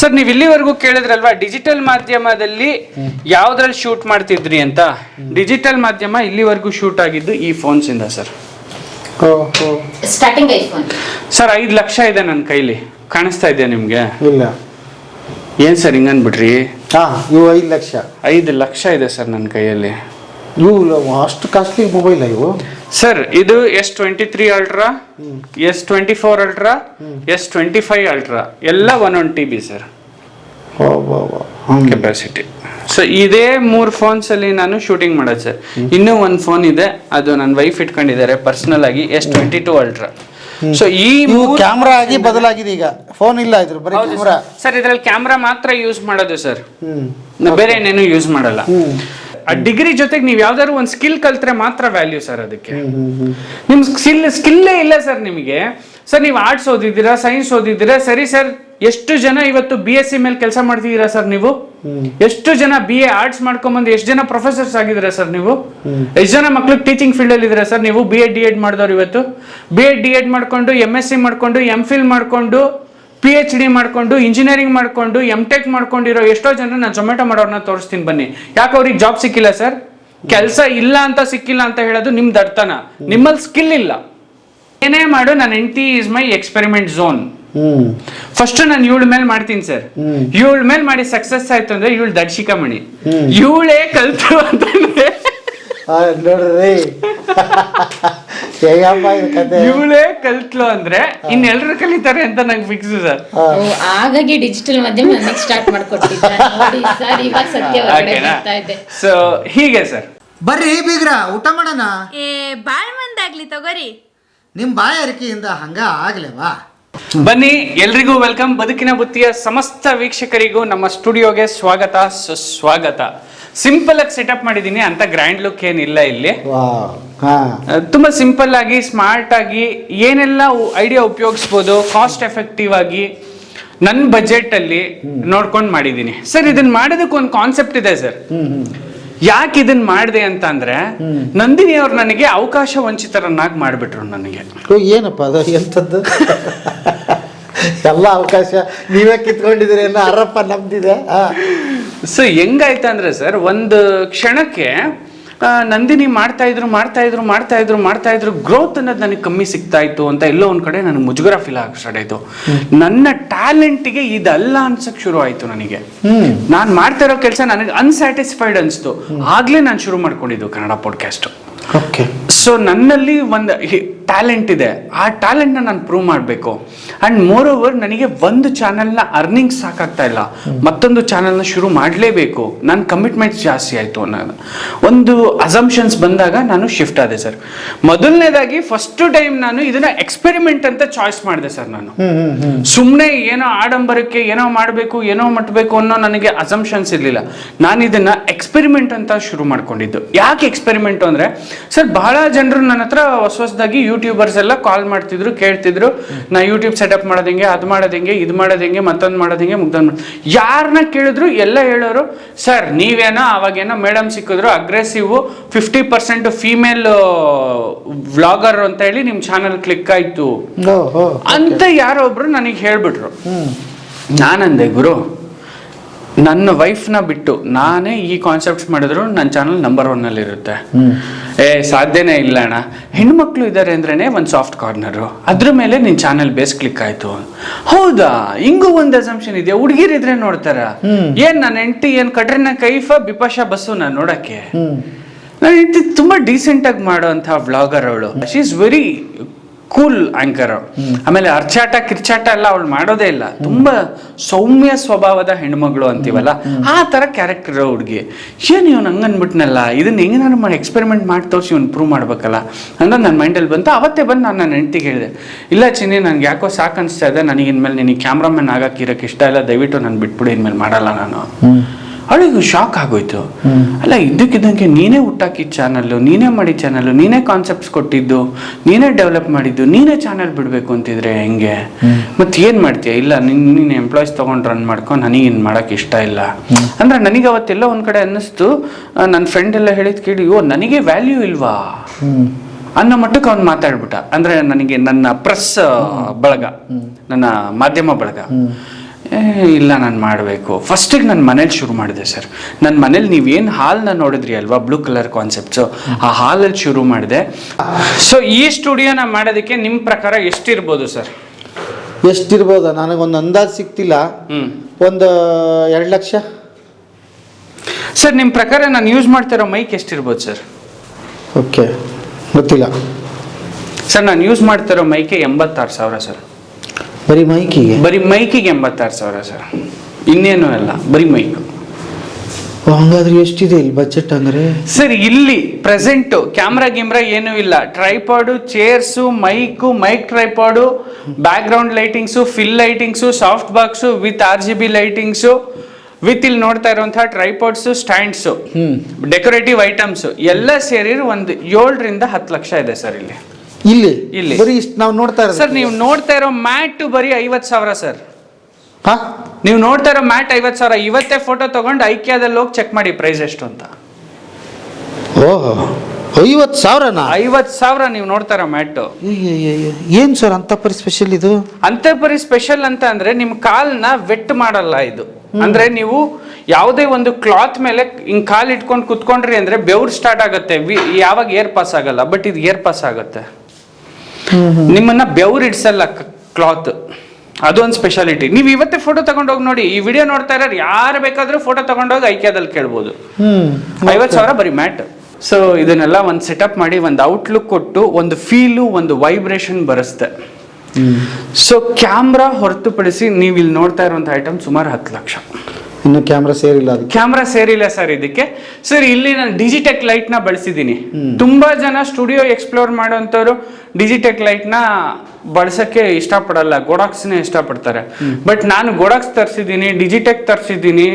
Sir ನೀವು ಇಲ್ಲಿವರೆಗೂ ಕೇಳಿದ್ರಲ್ವಾ digital ಮಾಧ್ಯಮದಲ್ಲಿ ಯಾವ್ದ್ರಲ್ಲಿ ಶೂಟ್ ಮಾಡ್ತಿದ್ರಿ ಅಂತ. ಡಿಜಿಟಲ್ ಮಾಧ್ಯಮ ಇಲ್ಲಿವರೆಗೂ ಶೂಟ್ ಆಗಿದ್ದು ಈ ಫೋನ್ಸ್ ಇಂದ sir. Starting iPhone sir 5 lakh ಇದೆ ನನ್ನ ಕೈಲಿ, ಕಾಣಿಸ್ತಾ ಇದೆಯಾ ನಿಮ್ಗೆ? ಇಲ್ಲ. ಏನ್ ಸರ್ ಹಿಂಗನ್ಬಿಟ್ರಿ? ಇವು 5 ಲಕ್ಷ. 5 ಲಕ್ಷ ಇದೆ ಸರ್ ನನ್ನ ಕೈಯಲ್ಲಿ. ಇವು ಅಷ್ಟು ಕಾಸ್ಟ್ಲಿ ಮೊಬೈಲ್ ಇವು ಸರ್. ಇದು S23 ultra, S24 ultra, S25 ultra ಎಲ್ಲ 1 TB ಸರ್ ಕೆಪಾಸಿಟಿ. ಸೊ ಇದೇ 3 ಫೋನ್ಸ್ ಅಲ್ಲಿ ನಾನು ಶೂಟಿಂಗ್ ಮಾಡೋದು ಸರ್. ಇನ್ನೂ ಒಂದು ಫೋನ್ ಇದೆ, ಅದು ನನ್ನ ವೈಫ್ ಇಟ್ಕೊಂಡಿದ್ದಾರೆ ಪರ್ಸನಲ್ ಆಗಿ, S22 ಅಲ್ಟ್ರಾ. ಸೊ ಈ ಕ್ಯಾಮ್ರಾ ಆಗಿ ಬದಲಾಗಿದೆ ಈಗ. ಫೋನ್ ಇಲ್ಲ ಇದ್ರ ಬರೀ ಕ್ಯಾಮ್ರಾ ಸರ್. ಇದ್ರಲ್ಲಿ ಕ್ಯಾಮ್ರಾ ಮಾತ್ರ ಯೂಸ್ ಮಾಡೋದು ಸರ್, ಬೇರೆ ಏನೇನು ಯೂಸ್ ಮಾಡಲ್ಲ. ಆ ಡಿಗ್ರಿ ಜೊತೆಗೆ ನೀವು ಯಾವ್ದಾದ್ರು ಒಂದು ಸ್ಕಿಲ್ ಕಲ್ತ್ರೆ ಮಾತ್ರ ವ್ಯಾಲ್ಯೂ ಸರ್ ಅದಕ್ಕೆ. ನಿಮ್ ಸ್ಕಿಲ್ಲೇ ಇಲ್ಲ ಸರ್ ನಿಮಗೆ. ಸರ್ ನೀವು ಆರ್ಟ್ಸ್ ಓದಿದ್ದೀರಾ, ಸೈನ್ಸ್ ಓದಿದ್ದೀರಾ, ಸರಿ ಸರ್. ಎಷ್ಟು ಜನ ಇವತ್ತು BSc ಮೇಲೆ ಕೆಲಸ ಮಾಡ್ತಿದ್ದೀರಾ ಸರ್ ನೀವು? ಎಷ್ಟು ಜನ BA ಆರ್ಟ್ಸ್ ಮಾಡ್ಕೊಂಡ್ಬಂದು ಎಷ್ಟು ಜನ ಪ್ರೊಫೆಸರ್ಸ್ ಆಗಿದ್ದೀರಾ ಸರ್ ನೀವು? ಎಷ್ಟು ಜನ ಮಕ್ಳಿಗೆ ಟೀಚಿಂಗ್ ಫೀಲ್ಡ್ ಅಲ್ಲಿ ಇದ್ದೀರಾ ಸರ್ ನೀವು? BA D.Ed ಮಾಡಿದವ್ರು ಇವತ್ತು BA D.Ed ಮಾಡ್ಕೊಂಡು MSc ಮಾಡ್ಕೊಂಡು MPhil ಮಾಡ್ಕೊಂಡು PhD ಮಾಡ್ಕೊಂಡು ಇಂಜಿನಿಯರಿಂಗ್ ಮಾಡ್ಕೊಂಡು M.Tech ಮಾಡ್ಕೊಂಡಿರೋ ಎಷ್ಟೋ ಜನ ನಾನು ಝೊಮ್ಯಾಟೊ ಮಾಡೋರ್ನ ತೋರಿಸ್ತೀನಿ ಬನ್ನಿ. ಯಾಕೆ ಅವ್ರಿಗೆ ಜಾಬ್ ಸಿಕ್ಕಿಲ್ಲ ಸರ್? ಕೆಲಸ ಇಲ್ಲ ಅಂತ ಸಿಕ್ಕಿಲ್ಲ ಅಂತ ಹೇಳೋದು ನಿಮ್ದು ಅರ್ಥನ? ನಿಮ್ಮಲ್ಲಿ ಸ್ಕಿಲ್ ಇಲ್ಲ. ಏನೇ ಮಾಡು, ನನ್ನ ಹೆಂಡತಿ is my experiment zone. First ನಾನು ಇವಳ ಮೇಲೆ ಮಾಡ್ತೀನಿ ಸರ್. ಇವಳ ಮೇಲೆ ಮಾಡಿ ಸಕ್ಸಸ್ ಆಯ್ತು ಅಂದ್ರೆ ಇವಳು ದಡ್ಶಿಕಮಣಿ, ಇವಳೇ ಕಲ್ತು ಅಂತಂದ್ರೆ ನೋಡ್ರಿ ಇವಳೇ ಕಲ್ತ್ಲು ಅಂದ್ರೆ ಇನ್ನೆಲ್ಲರೂ ಕಲಿತಾರೆ ಅಂತ ನಂಗೆ ಫಿಕ್ಸ್ ಸರ್. ಹಾಗಾಗಿ ಡಿಜಿಟಲ್ ಮಾಧ್ಯಮ ನನಗೆ ಸ್ಟಾರ್ಟ್ ಮಾಡ್ಕೊಟ್ಟಿದ್ದಾರೆ ನೋಡಿ ಸರ್. ಇವಾಗ ಸತ್ಯ ಹೊರಗಡೆ ಬರ್ತಾ ಇದೆ. ಸೊ ಹೀಗೆ ಸರ್. ಬರ್ರಿ ಬೀಗ್ರ ಊಟ ಮಾಡೋಣ. ಬಾಳ್ ಮಂದಾಗ್ಲಿ ತಗೋರಿ. ನಿಮ್ ಬಾಯ ಅರಿಕೆಯಿಂದ ಹಂಗ ಆಗ್ಲೇವಾ? ಬನ್ನಿ, ಎಲ್ರಿಗೂ ವೆಲ್ಕಮ್. ಬದುಕಿನ ಬುತ್ತಿಯ ಸಮಸ್ತ ವೀಕ್ಷಕರಿಗೂ ನಮ್ಮ ಸ್ಟುಡಿಯೋಗೆ ಸ್ವಾಗತ, ಸುಸ್ವಾಗತ. ಸಿಂಪಲ್ ಆಗಿ ಸೆಟಪ್ ಮಾಡಿದೀನಿ, ಅಂತ ಗ್ರ್ಯಾಂಡ್ ಲುಕ್ ಏನಿಲ್ಲ ಇಲ್ಲಿ. ತುಂಬಾ ಸಿಂಪಲ್ ಆಗಿ ಸ್ಮಾರ್ಟ್ ಆಗಿ ಏನೆಲ್ಲ ಐಡಿಯಾ ಉಪಯೋಗಿಸ್ಬೋದು ಕಾಸ್ಟ್ ಎಫೆಕ್ಟಿವ್ ಆಗಿ ನನ್ನ ಬಜೆಟ್ ಅಲ್ಲಿ ನೋಡ್ಕೊಂಡು ಮಾಡಿದೀನಿ ಸರ್. ಇದನ್ನ ಮಾಡೋದಕ್ಕೆ ಒಂದು ಕಾನ್ಸೆಪ್ಟ್ ಇದೆ ಸರ್. ಯಾಕೆ ಇದನ್ನ ಮಾಡಿದೆ ಅಂತ ಅಂದ್ರೆ, ನಂದಿನಿ ಅವ್ರು ನನಗೆ ಅವಕಾಶ ವಂಚಿತರನ್ನಾಗಿ ಮಾಡಿಬಿಟ್ರು ನನಗೆ. ಏನಪ್ಪ ಅದು ಎಂಥದ್ದು? ಎಲ್ಲ ಅವಕಾಶ ನೀವೇ ಕಿತ್ಕೊಂಡಿದ್ದೀರಿ ಅನ್ನೋ ಆರೋಪ ನಮ್ದಿದೆ. ಸೊ ಹೆಂಗಾಯ್ತು ಅಂದ್ರೆ ಸರ್, ಒಂದು ಕ್ಷಣಕ್ಕೆ ನಂದಿನಿ ಮಾಡ್ತಾ ಇದ್ರು ಗ್ರೋತ್ ಅನ್ನೋದು ನನಗೆ ಕಮ್ಮಿ ಸಿಗ್ತಾ ಇತ್ತು ಅಂತ ಎಲ್ಲೋ ಒಂದ್ ಕಡೆ ನನಗೆ ಮುಜುಗರ ಫೀಲ್ ಆಗ ಸ್ಟಾರ್ಟ್ ಆಯ್ತು. ನನ್ನ ಟ್ಯಾಲೆಂಟ್ಗೆ ಇದಲ್ಲ ಅನ್ಸಕ್ ಶುರು ಆಯ್ತು ನನಗೆ. ನಾನು ಮಾಡ್ತಾ ಇರೋ ಕೆಲಸ ನನಗೆ ಅನ್ಸ್ಯಾಟಿಸ್ಫೈಡ್ ಅನ್ಸ್ತು. ಆಗ್ಲೇ ನಾನು ಶುರು ಮಾಡ್ಕೊಂಡಿದ್ದು ಕನ್ನಡ ಪಾಡ್ಕಾಸ್ಟ್. ಸೊ ನನ್ನಲ್ಲಿ ಒಂದು ಟ್ಯಾಲೆಂಟ್ ಇದೆ, ಆ ಟ್ಯಾಲೆಂಟ್ನ ನಾನು ಪ್ರೂವ್ ಮಾಡಬೇಕು. ಆ್ಯಂಡ್ ಮೋರ್ ಓವರ್ ನನಗೆ ಒಂದು ಚಾನಲ್ನ ಅರ್ನಿಂಗ್ ಸಾಕಾಗ್ತಾ ಇಲ್ಲ, ಮತ್ತೊಂದು ಚಾನಲ್ನ ಶುರು ಮಾಡಲೇಬೇಕು. ನನ್ನ ಕಮಿಟ್ಮೆಂಟ್ಸ್ ಜಾಸ್ತಿ ಆಯಿತು ಅನ್ನೋದು ಒಂದು ಅಸಂಪ್ಷನ್ಸ್ ಬಂದಾಗ ನಾನು ಶಿಫ್ಟ್ ಆದೆ ಸರ್. ಮೊದಲನೇದಾಗಿ ಫಸ್ಟ್ ಟೈಮ್ ನಾನು ಇದನ್ನ ಎಕ್ಸ್ಪೆರಿಮೆಂಟ್ ಅಂತ ಚಾಯ್ಸ್ ಮಾಡಿದೆ ಸರ್. ನಾನು ಸುಮ್ಮನೆ ಏನೋ ಆಡಂಬರಕ್ಕೆ ಏನೋ ಮಾಡಬೇಕು ಏನೋ ಮಟ್ಟಬೇಕು ಅನ್ನೋ ನನಗೆ ಅಸಂಪ್ಷನ್ಸ್ ಇರಲಿಲ್ಲ. ನಾನು ಇದನ್ನ ಎಕ್ಸ್ಪೆರಿಮೆಂಟ್ ಅಂತ ಶುರು ಮಾಡ್ಕೊಂಡಿದ್ದು. ಯಾಕೆ ಎಕ್ಸ್ಪೆರಿಮೆಂಟ್ ಅಂದರೆ ಸರ್, ಬಹಳ ಜನರು ನನ್ನ ಹತ್ರ ಹೊಸದಾಗಿ ಯೂಟ್ಯೂಬರ್ಸ್ ಎಲ್ಲ ಕಾಲ್ ಮಾಡ್ತಿದ್ರು, ಕೇಳ್ತಿದ್ರು, ನಾ ಯೂಟ್ಯೂಬ್ ಸೆಟಪ್ ಮಾಡೋದಂಗೆ, ಅದು ಮಾಡೋದಂಗೆ, ಇದು ಮಾಡೋದಂಗೆ, ಮತ್ತೊಂದು ಮಾಡೋದಂಗೆ, ಮುಗ್ದೊಂದು ಯಾರನ್ನ ಕೇಳಿದ್ರು ಎಲ್ಲ ಹೇಳೋರು, ಸರ್ ನೀವೇನೋ ಅವಾಗೇನೋ ಮೇಡಮ್ ಸಿಕ್ಕಿದ್ರು ಅಗ್ರೆಸಿವ್ 50% ಫೀಮೇಲ್ ವ್ಲಾಗರ್ ಅಂತ ಹೇಳಿ ನಿಮ್ಮ ಚಾನಲ್ ಕ್ಲಿಕ್ ಆಯ್ತು ಅಂತ ಯಾರೊಬ್ರು ನನಗೆ ಹೇಳ್ಬಿಟ್ರು. ನಾನಂದೆ, ಗುರು ನನ್ನ ವೈಫ್ನ ಬಿಟ್ಟು ನಾನೇ ಈ ಕಾನ್ಸೆಪ್ಟ್ಸ್ ಮಾಡಿದ್ರು ನನ್ನ ಚಾನಲ್ ನಂಬರ್ 1 ಅಲ್ಲಿ ಇರುತ್ತೆ. ಸಾಧ್ಯನೇ ಇಲ್ಲ ಅಣ್ಣ, ಹೆಣ್ಮಕ್ಳು ಇದ್ದಾರೆ ಅಂದ್ರೇನೆ ಒಂದು ಸಾಫ್ಟ್ ಕಾರ್ನರು, ಅದ್ರ ಮೇಲೆ ನಿನ್ ಚಾನಲ್ ಬೇಸ್ ಕ್ಲಿಕ್ ಆಯ್ತು. ಹೌದಾ, ಹಿಂಗೂ ಒಂದು ಅಸಂಪ್ಷನ್ ಇದೆಯಾ? ಹುಡುಗಿರಿದ್ರೆ ನೋಡ್ತಾರ, ಏನ್ ನನ್ನ ಹೆಂಡತಿ ಏನ್ ಕಟ್ರಿನಾ ಕೈಫ ಬಿಪಾಶಾ ಬಸ್ಸು ನಾನು ನೋಡಕ್ಕೆ? ನನ್ನ ಹೆಂಡತಿ ತುಂಬಾ ಡೀಸೆಂಟ್ ಆಗಿ ಮಾಡುವಂತ ವ್ಲಾಗರ್ ಅವಳು. She is very cool anchor. ಆಮೇಲೆ ಅರ್ಚಾಟ ಕಿರ್ಚಾಟ ಎಲ್ಲ ಅವಳು ಮಾಡೋದೇ ಇಲ್ಲ. ತುಂಬಾ ಸೌಮ್ಯ ಸ್ವಭಾವದ ಹೆಣ್ಮಗಳು ಅಂತೀವಲ್ಲ, ಆ ತರ ಕ್ಯಾರೆಕ್ಟರ್ ಹುಡುಗಿ. ಏನು ಇವನು ಹಂಗನ್ಬಿಟ್ನಲ್ಲ, ಇದನ್ನ ಹೆಂಗೆ ನಾನು ಮಾಡಿ ಎಕ್ಸ್ಪೆರಿಮೆಂಟ್ ಮಾಡಿ ತೋರಿಸಿ ಇವನು ಪ್ರೂವ್ ಮಾಡ್ಬೇಕಲ್ಲ ಅಂತ ನನ್ನ ಮೈಂಡಲ್ಲಿ ಬಂತು. ಅವತ್ತೇ ಬಂದು ನಾನು ನನ್ನ ಹೆಂಡತಿಗೆ ಹೇಳಿದೆ, ಇಲ್ಲ ಚಿನ್ನಿ, ನನ್ಗೆ ಯಾಕೋ ಸಾಕು ಅನಿಸ್ತಾ ಇದೆ, ನನಗೆ ಇನ್ಮೇಲೆ ನಿನಗೆ ಕ್ಯಾಮ್ರಾಮನ್ ಆಗಕ್ಕೆ ಇರೋಕ್ಕೆ ಇಷ್ಟ ಇಲ್ಲ, ದಯವಿಟ್ಟು ನಾನು ಬಿಟ್ಬಿಡಿ, ಇನ್ಮೇಲೆ ಮಾಡಲ್ಲ ನಾನು. ಅವಳಿಗೂ ಶಾಕ್ ಆಗೋಯ್ತು. ಅಲ್ಲ, ಇದ್ದಕ್ಕಿದ್ದಂಗೆ ನೀನೇ ಹುಟ್ಟಾಕಿದ ಚಾನಲ್ಲು, ನೀನೇ ಮಾಡಿ ಚಾನಲ್ಲು, ನೀನೇ ಕಾನ್ಸೆಪ್ಟ್ಸ್ ಕೊಟ್ಟಿದ್ದು, ನೀನೇ ಡೆವಲಪ್ ಮಾಡಿದ್ದು, ನೀನೇ ಚಾನಲ್ ಬಿಡಬೇಕು ಅಂತಿದ್ರೆ ಹೆಂಗೆ? ಮತ್ತೆ ಏನು ಮಾಡ್ತೀಯ? ಇಲ್ಲ, ನೀನು ಎಂಪ್ಲಾಯೀಸ್ ತೊಗೊಂಡು ರನ್ ಮಾಡ್ಕೊಂಡು ನನಗೇನು ಮಾಡೋಕ್ಕೆ ಇಷ್ಟ ಇಲ್ಲ ಅಂದ್ರೆ, ನನಗೆ ಅವತ್ತೆಲ್ಲ ಒಂದು ಕಡೆ ಅನ್ನಿಸ್ತು. ನನ್ನ ಫ್ರೆಂಡ್ ಎಲ್ಲ ಹೇಳಿದ್ ಕೇಳಿ, ಓ ನನಗೆ ವ್ಯಾಲ್ಯೂ ಇಲ್ವಾ ಅನ್ನೋ ಮಟ್ಟಕ್ಕೆ ಅವ್ನು ಮಾತಾಡ್ಬಿಟ್ಟ. ಅಂದರೆ ನನಗೆ ನನ್ನ ಪ್ರೆಸ್ ಬಳಗ, ನನ್ನ ಮಾಧ್ಯಮ ಬಳಗ, ಇಲ್ಲ ನಾನು ಮಾಡಬೇಕು. ಫಸ್ಟಿಗೆ ನನ್ನ ಮನೇಲಿ ಶುರು ಮಾಡಿದೆ ಸರ್. ನನ್ನ ಮನೇಲಿ ನೀವೇನು ಹಾಲ್ನ ನೋಡಿದ್ರಿ ಅಲ್ವಾ, ಬ್ಲೂ ಕಲರ್ ಕಾನ್ಸೆಪ್ಟ್ಸು, ಆ ಹಾಲಲ್ಲಿ ಶುರು ಮಾಡಿದೆ. ಸೊ ಈ ಸ್ಟುಡಿಯೋನ ಮಾಡೋದಕ್ಕೆ ನಿಮ್ಮ ಪ್ರಕಾರ ಎಷ್ಟಿರ್ಬೋದು ಸರ್? ಎಷ್ಟಿರ್ಬೋದ? ನನಗೊಂದು ಅಂದಾಜು ಸಿಗ್ತಿಲ್ಲ. ಒಂದು 2 ಲಕ್ಷ ಸರ್. ನಿಮ್ಮ ಪ್ರಕಾರ ನಾನು ಯೂಸ್ ಮಾಡ್ತಿರೋ ಮೈಕ್ ಎಷ್ಟಿರ್ಬೋದು ಸರ್? ಓಕೆ, ಗೊತ್ತಿಲ್ಲ ಸರ್. ನಾನು ಯೂಸ್ ಮಾಡ್ತಿರೋ ಮೈಕೆ 86,000 ಸರ್. ಬರೀ ಮೈಕಿಗೆ? ಬರೀ ಮೈಕಿಗೆ 86,000 ಸರ್. ಇನ್ನೇನು ಅಲ್ಲ, ಬರೀ ಮೈಕ್. ಹಂಗಾದ್ರೆ ಎಷ್ಟಿದೆ ಇಲ್ಲಿ ಬಜೆಟ್ ಅಂದ್ರೆ? ಸರ್ ಇಲ್ಲಿ ಪ್ರೆಸೆಂಟು ಕ್ಯಾಮ್ರಾ ಗಿಮ್ರಾ ಏನೂ ಇಲ್ಲ. Tripod, chairs, mic tripod, background lightings, fill lightings, soft box with RGB lightings, with ಇಲ್ಲಿ ನೋಡ್ತಾ ಇರುವಂತಹ ಟ್ರೈಪಾಡ್ಸು, ಸ್ಟ್ಯಾಂಡ್ಸು, ಡೆಕೋರೇಟಿವ್ ಐಟಮ್ಸು ಎಲ್ಲ ಸೇರಿ ಒಂದು 7 ರಿಂದ 10 ಲಕ್ಷ ಇದೆ ಸರ್ ಇಲ್ಲಿ. ಇಲ್ಲಿ ಬರೀ ಇಷ್ಟು ನಾವು ನೋಡ್ತಾ ಇರೋದು ಸರ್. ನೀವು ನೋಡ್ತಾ ಇರೋ ಮ್ಯಾಟ್ ಬರೀ 50,000 ಸರ್. ಹಾ, ನೀವು ನೋಡ್ತಾ ಇರೋ ಮ್ಯಾಟ್ 50,000. ಇವತ್ತೇ ಫೋಟೋ ತಗೊಂಡು ಐಕ್ಯಾದಲ್ಲಿ ಹೋಗಿ ಚೆಕ್ ಮಾಡಿ ಪ್ರೈಸ್ ಎಷ್ಟು ಅಂತ. ಓಹೋ, 50,000ನಾ? 50,000 ನೀವು ನೋಡ್ತಾ ಇರೋ ಮ್ಯಾಟು. ಏನ್ ಸರ್ ಅಂತಪರಿ ಸ್ಪೆಷಲ್ ಇದು? ಅಂತಪರಿ ಸ್ಪೆಷಲ್ ಅಂತ ಅಂದ್ರೆ ನಿಮ್ ಕಾಲ್ನ ವೆಟ್ ಮಾಡಲ್ಲ ಇದು. ಅಂದ್ರೆ ನೀವು ಯಾವುದೇ ಒಂದು ಕ್ಲಾತ್ ಮೇಲೆ ಹಿಂಗ್ ಕಾಲ್ ಇಟ್ಕೊಂಡು ಕುತ್ಕೊಂಡ್ರಿ ಅಂದ್ರೆ ಬೆವ್ರು ಸ್ಟಾರ್ಟ್ ಆಗುತ್ತೆ. ಯಾವಾಗ ಏರ್ ಪಾಸ್ ಆಗಲ್ಲ, ಬಟ್ ಇದು ಏರ್ ಪಾಸ್ ಆಗುತ್ತೆ. ನಿಮ್ಮನ್ನ ಬೆವ್ರು ಇಡ್ಸಲ್ಲ ಕ್ಲಾತ್. ಅದೊಂದು ಸ್ಪೆಷಾಲಿಟಿ. ನೀವು ಇವತ್ತೇ ಫೋಟೋ ತಗೊಂಡೋಗಿ ನೋಡಿ. ಈ ವಿಡಿಯೋ ನೋಡ್ತಾ ಇರೋರು ಯಾರು ಬೇಕಾದ್ರೂ ಫೋಟೋ ತಗೊಂಡೋಗಿ ಐಕ್ಯಾದಲ್ಲಿ ಕೇಳ್ಬೋದು. 50,000 ಬರೀ ಮ್ಯಾಟ್. ಸೊ ಇದನ್ನೆಲ್ಲ ಒಂದು ಸೆಟಪ್ ಮಾಡಿ ಒಂದು ಔಟ್ಲುಕ್ ಕೊಟ್ಟು ಒಂದು ಫೀಲು, ಒಂದು ವೈಬ್ರೇಷನ್ ಬರುತ್ತೆ. ಸೊ ಕ್ಯಾಮ್ರಾ ಹೊರತುಪಡಿಸಿ ನೀವು ಇಲ್ಲಿ ನೋಡ್ತಾ ಇರುವಂತ ಐಟಮ್ ಸುಮಾರು 10 ಲಕ್ಷ. ಇನ್ನು ಕ್ಯಾಮ್ರಾ ಸೇರಿಲ್ಲ? ಕ್ಯಾಮ್ರಾ ಸೇರಿಲ್ಲ ಸರ್ ಇದಕ್ಕೆ. ಸರ್ ಇಲ್ಲಿ ನಾನು ಡಿಜಿಟೆಕ್ ಲೈಟ್ ನ ಬಳಸಿದ್ದೀನಿ. ತುಂಬಾ ಜನ ಸ್ಟುಡಿಯೋ ಎಕ್ಸ್ಪ್ಲೋರ್ ಮಾಡೋಂಥವ್ರು ಡಿಜಿಟೆಕ್ ಲೈಟ್ ನ ಬಳಸಕ್ಕೆ ಇಷ್ಟಪಡಲ್ಲ, ಗೋಡಾಕ್ಸ್ನೇ ಇಷ್ಟಪಡ್ತಾರೆ. ಬಟ್ ನಾನು ಗೋಡಾಕ್ಸ್ ತರಿಸಿದ್ದೀನಿ, ಡಿಜಿಟೆಕ್ ತರಿಸಿದ್ದೀನಿ,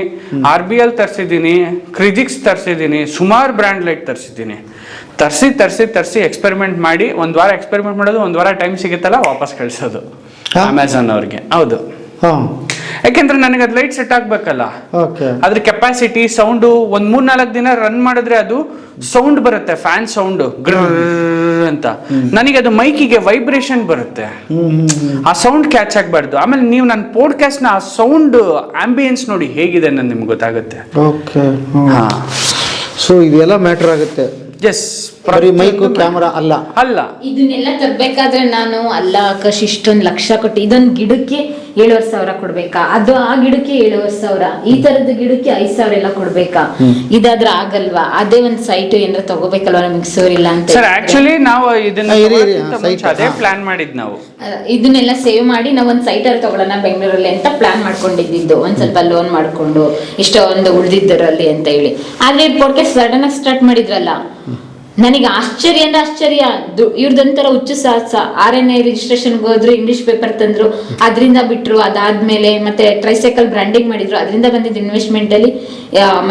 RBL ತರಿಸಿದ್ದೀನಿ, ಕ್ರಿಜಿಕ್ಸ್ ತರಿಸಿದ್ದೀನಿ, ಸುಮಾರು ಬ್ರ್ಯಾಂಡ್ ಲೈಟ್ ತರಿಸಿದ್ದೀನಿ. ತರಿಸಿ ಎಕ್ಸ್ಪೆರಿಮೆಂಟ್ ಮಾಡಿ 1 ವಾರ ಎಕ್ಸ್ಪೆರಿಮೆಂಟ್ ಮಾಡೋದು, 1 ವಾರ ಟೈಮ್ ಸಿಗುತ್ತಲ್ಲ ವಾಪಸ್ ಕಳಿಸೋದು ಅಮೆಝಾನ್ ಅವ್ರಿಗೆ. ಹೌದು, ಯಾಕೆಂದ್ರೆ ನನಗೆ ಅದು ಲೈಟ್ ಸೆಟ್ ಆಗ್ಬೇಕಲ್ಲ. ಅದ್ರ ಕೆಪಾಸಿಟಿ, ಸೌಂಡು, 1-3-4 ದಿನ ರನ್ ಮಾಡಿದ್ರೆ ಅದು ಸೌಂಡ್ ಬರುತ್ತೆ, ಫ್ಯಾನ್ ಸೌಂಡ್ ಅಂತ. ನನಗೆ ಅದು ಮೈಕಿಗೆ ವೈಬ್ರೇಷನ್ ಬರುತ್ತೆ, ಆ ಸೌಂಡ್ ಕ್ಯಾಚ್ ಆಗ್ಬಾರ್ದು. ಆಮೇಲೆ ನೀವು ನನ್ನ ಪಾಡ್ಕಾಸ್ಟ್ ನ ಆ ಸೌಂಡ್ ಆಂಬಿಯನ್ಸ್ ನೋಡಿ ಹೇಗಿದೆ ಅನ್ನೋದು ನಿಮ್ಗೆ ಗೊತ್ತಾಗುತ್ತೆ. ಸೊ ಇದೆಲ್ಲ ಮ್ಯಾಟರ್ ಆಗುತ್ತೆ. ಎಸ್, ಬರೀ ಮೈಕು ಕ್ಯಾಮರಾ ಅಲ್ಲ. ಇದನ್ನೆಲ್ಲ ತರ್ಬೇಕಾದ್ರೆ ನಾನು ಅಲ್ಲ ಆಕಾಶ್ ಇಷ್ಟೊಂದು ಲಕ್ಷ ಕೊಟ್ಟು ಇದೊಂದು ಗಿಡಕ್ಕೆ 7,500 ಕೊಡ್ಬೇಕಾ? ಅದು ಆ ಗಿಡಕ್ಕೆ 7,500, ಈ ತರದ ಗಿಡಕ್ಕೆ 5,000 ಎಲ್ಲ ಕೊಡ್ಬೇಕಾ? ಇದಾದ್ರೆ ಆಗಲ್ವಾ? ಅದೇ ಒಂದು ಸೈಟ್ ಏನಾರ ತಗೋಬೇಕಲ್ವಾ ನಮಗೆ ಸರ್? ಇಲ್ಲ ಅಂತ ಸರ್ ಆಕ್ಚುಲಿ ನಾವು ಇದನ್ನ ಅದೇ ಪ್ಲಾನ್ ಮಾಡಿದ್. ನಾವು ಇದನ್ನೆಲ್ಲ ಸೇವ್ ಮಾಡಿ ನಾವು ಒಂದು ಸೈಟ್ ಅಲ್ಲಿ ತಗೊಳ್ಳೋಣ ಬೆಂಗಳೂರಲ್ಲಿ ಅಂತ ಪ್ಲಾನ್ ಮಾಡ್ಕೊಂಡಿದ್ದು. ಒಂದ್ ಸ್ವಲ್ಪ ಲೋನ್ ಮಾಡ್ಕೊಂಡು ಇಷ್ಟ ಒಂದು ಉಳಿದಿದ್ದರಲ್ಲಿ ಅಂತ ಹೇಳಿ. ಆದ್ರೆ ಪಾಡ್ಕಾಸ್ಟ್ ಸಡನ್ ಆಗಿ ಸ್ಟಾರ್ಟ್ ಮಾಡಿದ್ರಲ್ಲ, ನನಗೆ ಆಶ್ಚರ್ಯ ಅಂದ್ರೆ ಆಶ್ಚರ್ಯ. ಇವ್ರದೊಂಥರ ಹುಚ್ಚು ಸಾಹಸ. RNA ರಿಜಿಸ್ಟ್ರೇಷನ್ಗೆ ಹೋದ್ರು, ಇಂಗ್ಲಿಷ್ ಪೇಪರ್ ತಂದ್ರು, ಅದರಿಂದ ಬಿಟ್ರು. ಅದಾದ್ಮೇಲೆ ಮತ್ತೆ ಟ್ರೈಸೈಕಲ್ ಬ್ರ್ಯಾಂಡಿಂಗ್ ಮಾಡಿದ್ರು. ಅದರಿಂದ ಬಂದಿದ್ದ ಇನ್ವೆಸ್ಟ್ಮೆಂಟ್ ಅಲ್ಲಿ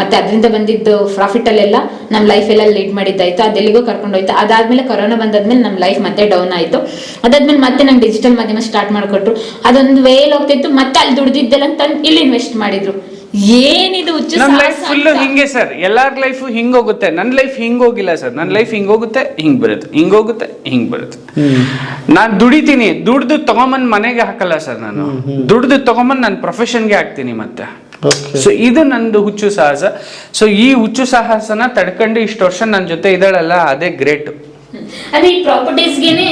ಮತ್ತೆ ಅದರಿಂದ ಬಂದಿದ್ದು ಪ್ರಾಫಿಟ್ ಅಲ್ಲೆಲ್ಲ ನಮ್ಮ ಲೈಫ್ ಎಲ್ಲ ಲೀಡ್ ಮಾಡಿದ್ದಾಯ್ತು. ಅದೆಲ್ಲಿಗೂ ಕರ್ಕೊಂಡೋಯ್ತು. ಅದಾದ್ಮೇಲೆ ಕೊರೋನಾ ಬಂದಾದ್ಮೇಲೆ ನಮ್ಮ ಲೈಫ್ ಮತ್ತೆ ಡೌನ್ ಆಯ್ತು. ಅದಾದ್ಮೇಲೆ ಮತ್ತೆ ನಂಗೆ ಡಿಜಿಟಲ್ ಮಾಧ್ಯಮ ಸ್ಟಾರ್ಟ್ ಮಾಡಿಕೊಟ್ರು. ಅದೊಂದು ವೇಲ್ ಹೋಗ್ತಿತ್ತು. ಮತ್ತೆ ಅಲ್ಲಿ ದುಡ್ದಿದ್ದೆಲ್ಲ ತಂದು ಇಲ್ಲಿ ಇನ್ವೆಸ್ಟ್ ಮಾಡಿದ್ರು. ಏನಿದು ಹುಚ್ಚು ನನ್ನ ಲೈಫ್ ಫುಲ್ ಹಿಂಗೆ ಸರ್. ಎಲ್ಲಾರ ಲೈಫ್ ಹಿಂಗ್ ಹೋಗುತ್ತೆ, ನನ್ನ ಲೈಫ್ ಹಿಂಗ್ ಹೋಗಿಲ್ಲ ಸರ್. ನನ್ನ ಲೈಫ್ ಹಿಂಗ್ ಹೋಗುತ್ತೆ, ಹಿಂಗ್ ಬರುತ್ತೆ, ಹಿಂಗ್ ಹೋಗುತ್ತೆ, ಹಿಂಗ್ ಬರುತ್ತೆ. ನಾನ್ ದುಡಿತೀನಿ, ದುಡ್ದು ತಗೊಂಬಂದ್ ಮನೆಗೆ ಹಾಕಲ್ಲ ಸರ್. ನಾನು ದುಡ್ದು ತಗೊಂಬಂದ್ ನನ್ನ ಪ್ರೊಫೆಷನ್ಗೆ ಹಾಕ್ತೀನಿ ಮತ್ತೆ. ಸೊ ಇದು ನಂದು ಹುಚ್ಚು ಸಾಹಸ. ಸೊ ಈ ಹುಚ್ಚು ಸಾಹಸನ ತಡ್ಕೊಂಡು ಇಷ್ಟು ವರ್ಷ ನನ್ನ ಜೊತೆ ಇದ್ದಾಳಲ್ಲ, ಅದೇ ಗ್ರೇಟ್. ಅದೇ ಈ ಪ್ರಾಪರ್ಟೀಸ್ಗೆನೆ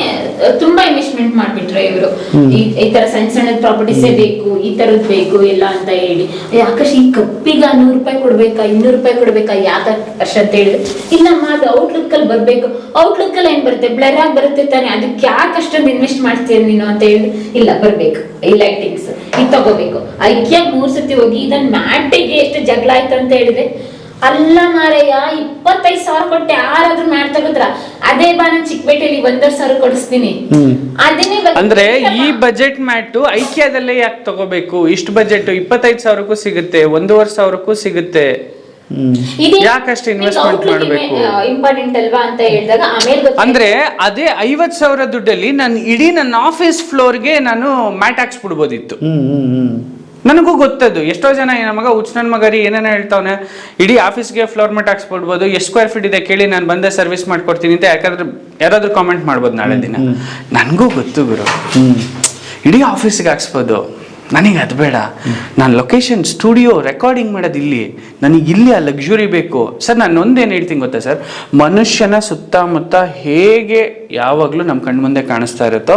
ತುಂಬಾ ಇನ್ವೆಸ್ಟ್ಮೆಂಟ್ ಮಾಡ್ಬಿಟ್ರೆ ಇವರು. ಈ ತರ ಸಣ್ಣ ಸಣ್ಣ ಪ್ರಾಪರ್ಟೀಸೇ ಬೇಕು, ಈ ತರದ್ ಬೇಕು ಎಲ್ಲ ಅಂತ ಹೇಳಿ. ಆಕಾಶ್ ಈ ಕಪ್ಪಿಗ 100 ರೂಪಾಯಿ ಕೊಡ್ಬೇಕಾ, 200 ರೂಪಾಯಿ ಕೊಡ್ಬೇಕಾ, ಯಾಕೆ ಅಷ್ಟ ಅಂತ ಹೇಳಿದ್ರೆ, ಇಲ್ಲಮ್ಮ ಅದು ಔಟ್ಲುಕ್ ಅಲ್ಲಿ ಬರ್ಬೇಕು. ಔಟ್ಲುಕ್ ಅಲ್ಲಿ ಏನ್ ಬರುತ್ತೆ, ಬ್ಲರ್ ಆಗಿ ಬರುತ್ತೆ ತಾನೆ, ಅದಕ್ಕೆ ಯಾಕೆ ಅಷ್ಟೊಂದು ಇನ್ವೆಸ್ಟ್ ಮಾಡ್ತೀಯ ನೀನು ಅಂತ ಹೇಳಿ. ಇಲ್ಲ ಬರ್ಬೇಕು, ಈ ಲೈಟಿಂಗ್ಸ್ ಇದು ತಗೋಬೇಕು. ಐಕ್ಯ 3 ಸತಿ ಹೋಗಿ ಇದನ್ನ ಮ್ಯಾಟಿಗೆ ಎಷ್ಟು ಜಗಳ ಆಯ್ತು ಅಂತ ಹೇಳಿದ್ರೆ, ಅಲ್ಲ ಮಾರಯ್ಯ 25,000 ಕೊಟ್ಟೆ ಯಾರಾದ್ರೂ ಮ್ಯಾಟ್ ತಗೋದ್ರ? ಅದೇ ಬಾ ನಾನು ಚಿಕ್ಕಪೇಟೆಯಲ್ಲಿ 1,500 ಕೊಡಿಸ್ತೀನಿ. ಅದನ್ನೇ ಅಂದ್ರೆ ಈ ಬಜೆಟ್ ಮ್ಯಾಟು ಐಕ್ಯಾದಲ್ಲೇ ಯಾಕೆ ತಗೋಬೇಕು? ಇಷ್ಟು ಬಜೆಟ್ 25,000ಕ್ಕೂ ಸಿಗುತ್ತೆ, 1,500ಕ್ಕೂ ಸಿಗುತ್ತೆ. ಯಾಕಷ್ಟು ಇನ್ವೆಸ್ಟ್ಮೆಂಟ್ ಮಾಡಬೇಕು? ಇಂಪಾರ್ಟೆಂಟ್ ಅಲ್ವಾ ಅಂತ ಹೇಳಿದಾಗ ಆಮೇಲೆ ಅಂದ್ರೆ ಅದೇ 50,000 ದುಡ್ಡಲ್ಲಿ ನಾನು ಇಡೀ ನನ್ನ ಆಫೀಸ್ ಫ್ಲೋರ್ಗೆ ನಾನು ಮ್ಯಾಟ್ ಹಾಕ್ಸ್ಬಿಡ್ಬೋದಿತ್ತು. ನನಗೂ ಗೊತ್ತದು. ಎಷ್ಟೋ ಜನ ನಮಗ ಹುಚ್ಚನನ್ ಮಗರಿ ಏನೇನೋ ಹೇಳ್ತಾವನೆ, ಇಡೀ ಆಫೀಸ್ಗೆ ಫ್ಲೋರ್ ಮ್ಯಾಟ್ ಹಾಕ್ಸ್ಬಿಡ್ಬೋದು, ಎಷ್ಟು ಸ್ಕ್ವೇರ್ ಫೀಟ್ ಇದೆ ಕೇಳಿ, ನಾನು ಬಂದೇ ಸರ್ವಿಸ್ ಮಾಡ್ಕೊಡ್ತೀನಿ ಅಂತ ಯಾರಾದ್ರೂ ಕಾಮೆಂಟ್ ಮಾಡ್ಬೋದು ನಾಳೆ ದಿನ. ನನಗೂ ಗೊತ್ತು ಗುರು, ಇಡೀ ಆಫೀಸ್ಗೆ ಹಾಕ್ಸ್ಬೋದು. ನನಗೆ ಅದು ಬೇಡ, ನಾನು ಲೊಕೇಶನ್ ಸ್ಟುಡಿಯೋ ರೆಕಾರ್ಡಿಂಗ್ ಮಾಡೋದು ಇಲ್ಲಿ, ನನಗೆ ಇಲ್ಲಿ ಆ ಲಕ್ಸುರಿ ಬೇಕು ಸರ್. ನಾನು ಒಂದೇನು ಹೇಳ್ತೀನಿ ಗೊತ್ತಾ ಸರ್, ಮನುಷ್ಯನ ಸುತ್ತಮುತ್ತ ಹೇಗೆ ಯಾವಾಗಲೂ ನಮ್ಮ ಕಣ್ಮುಂದೆ ಕಾಣಿಸ್ತಾ ಇರುತ್ತೋ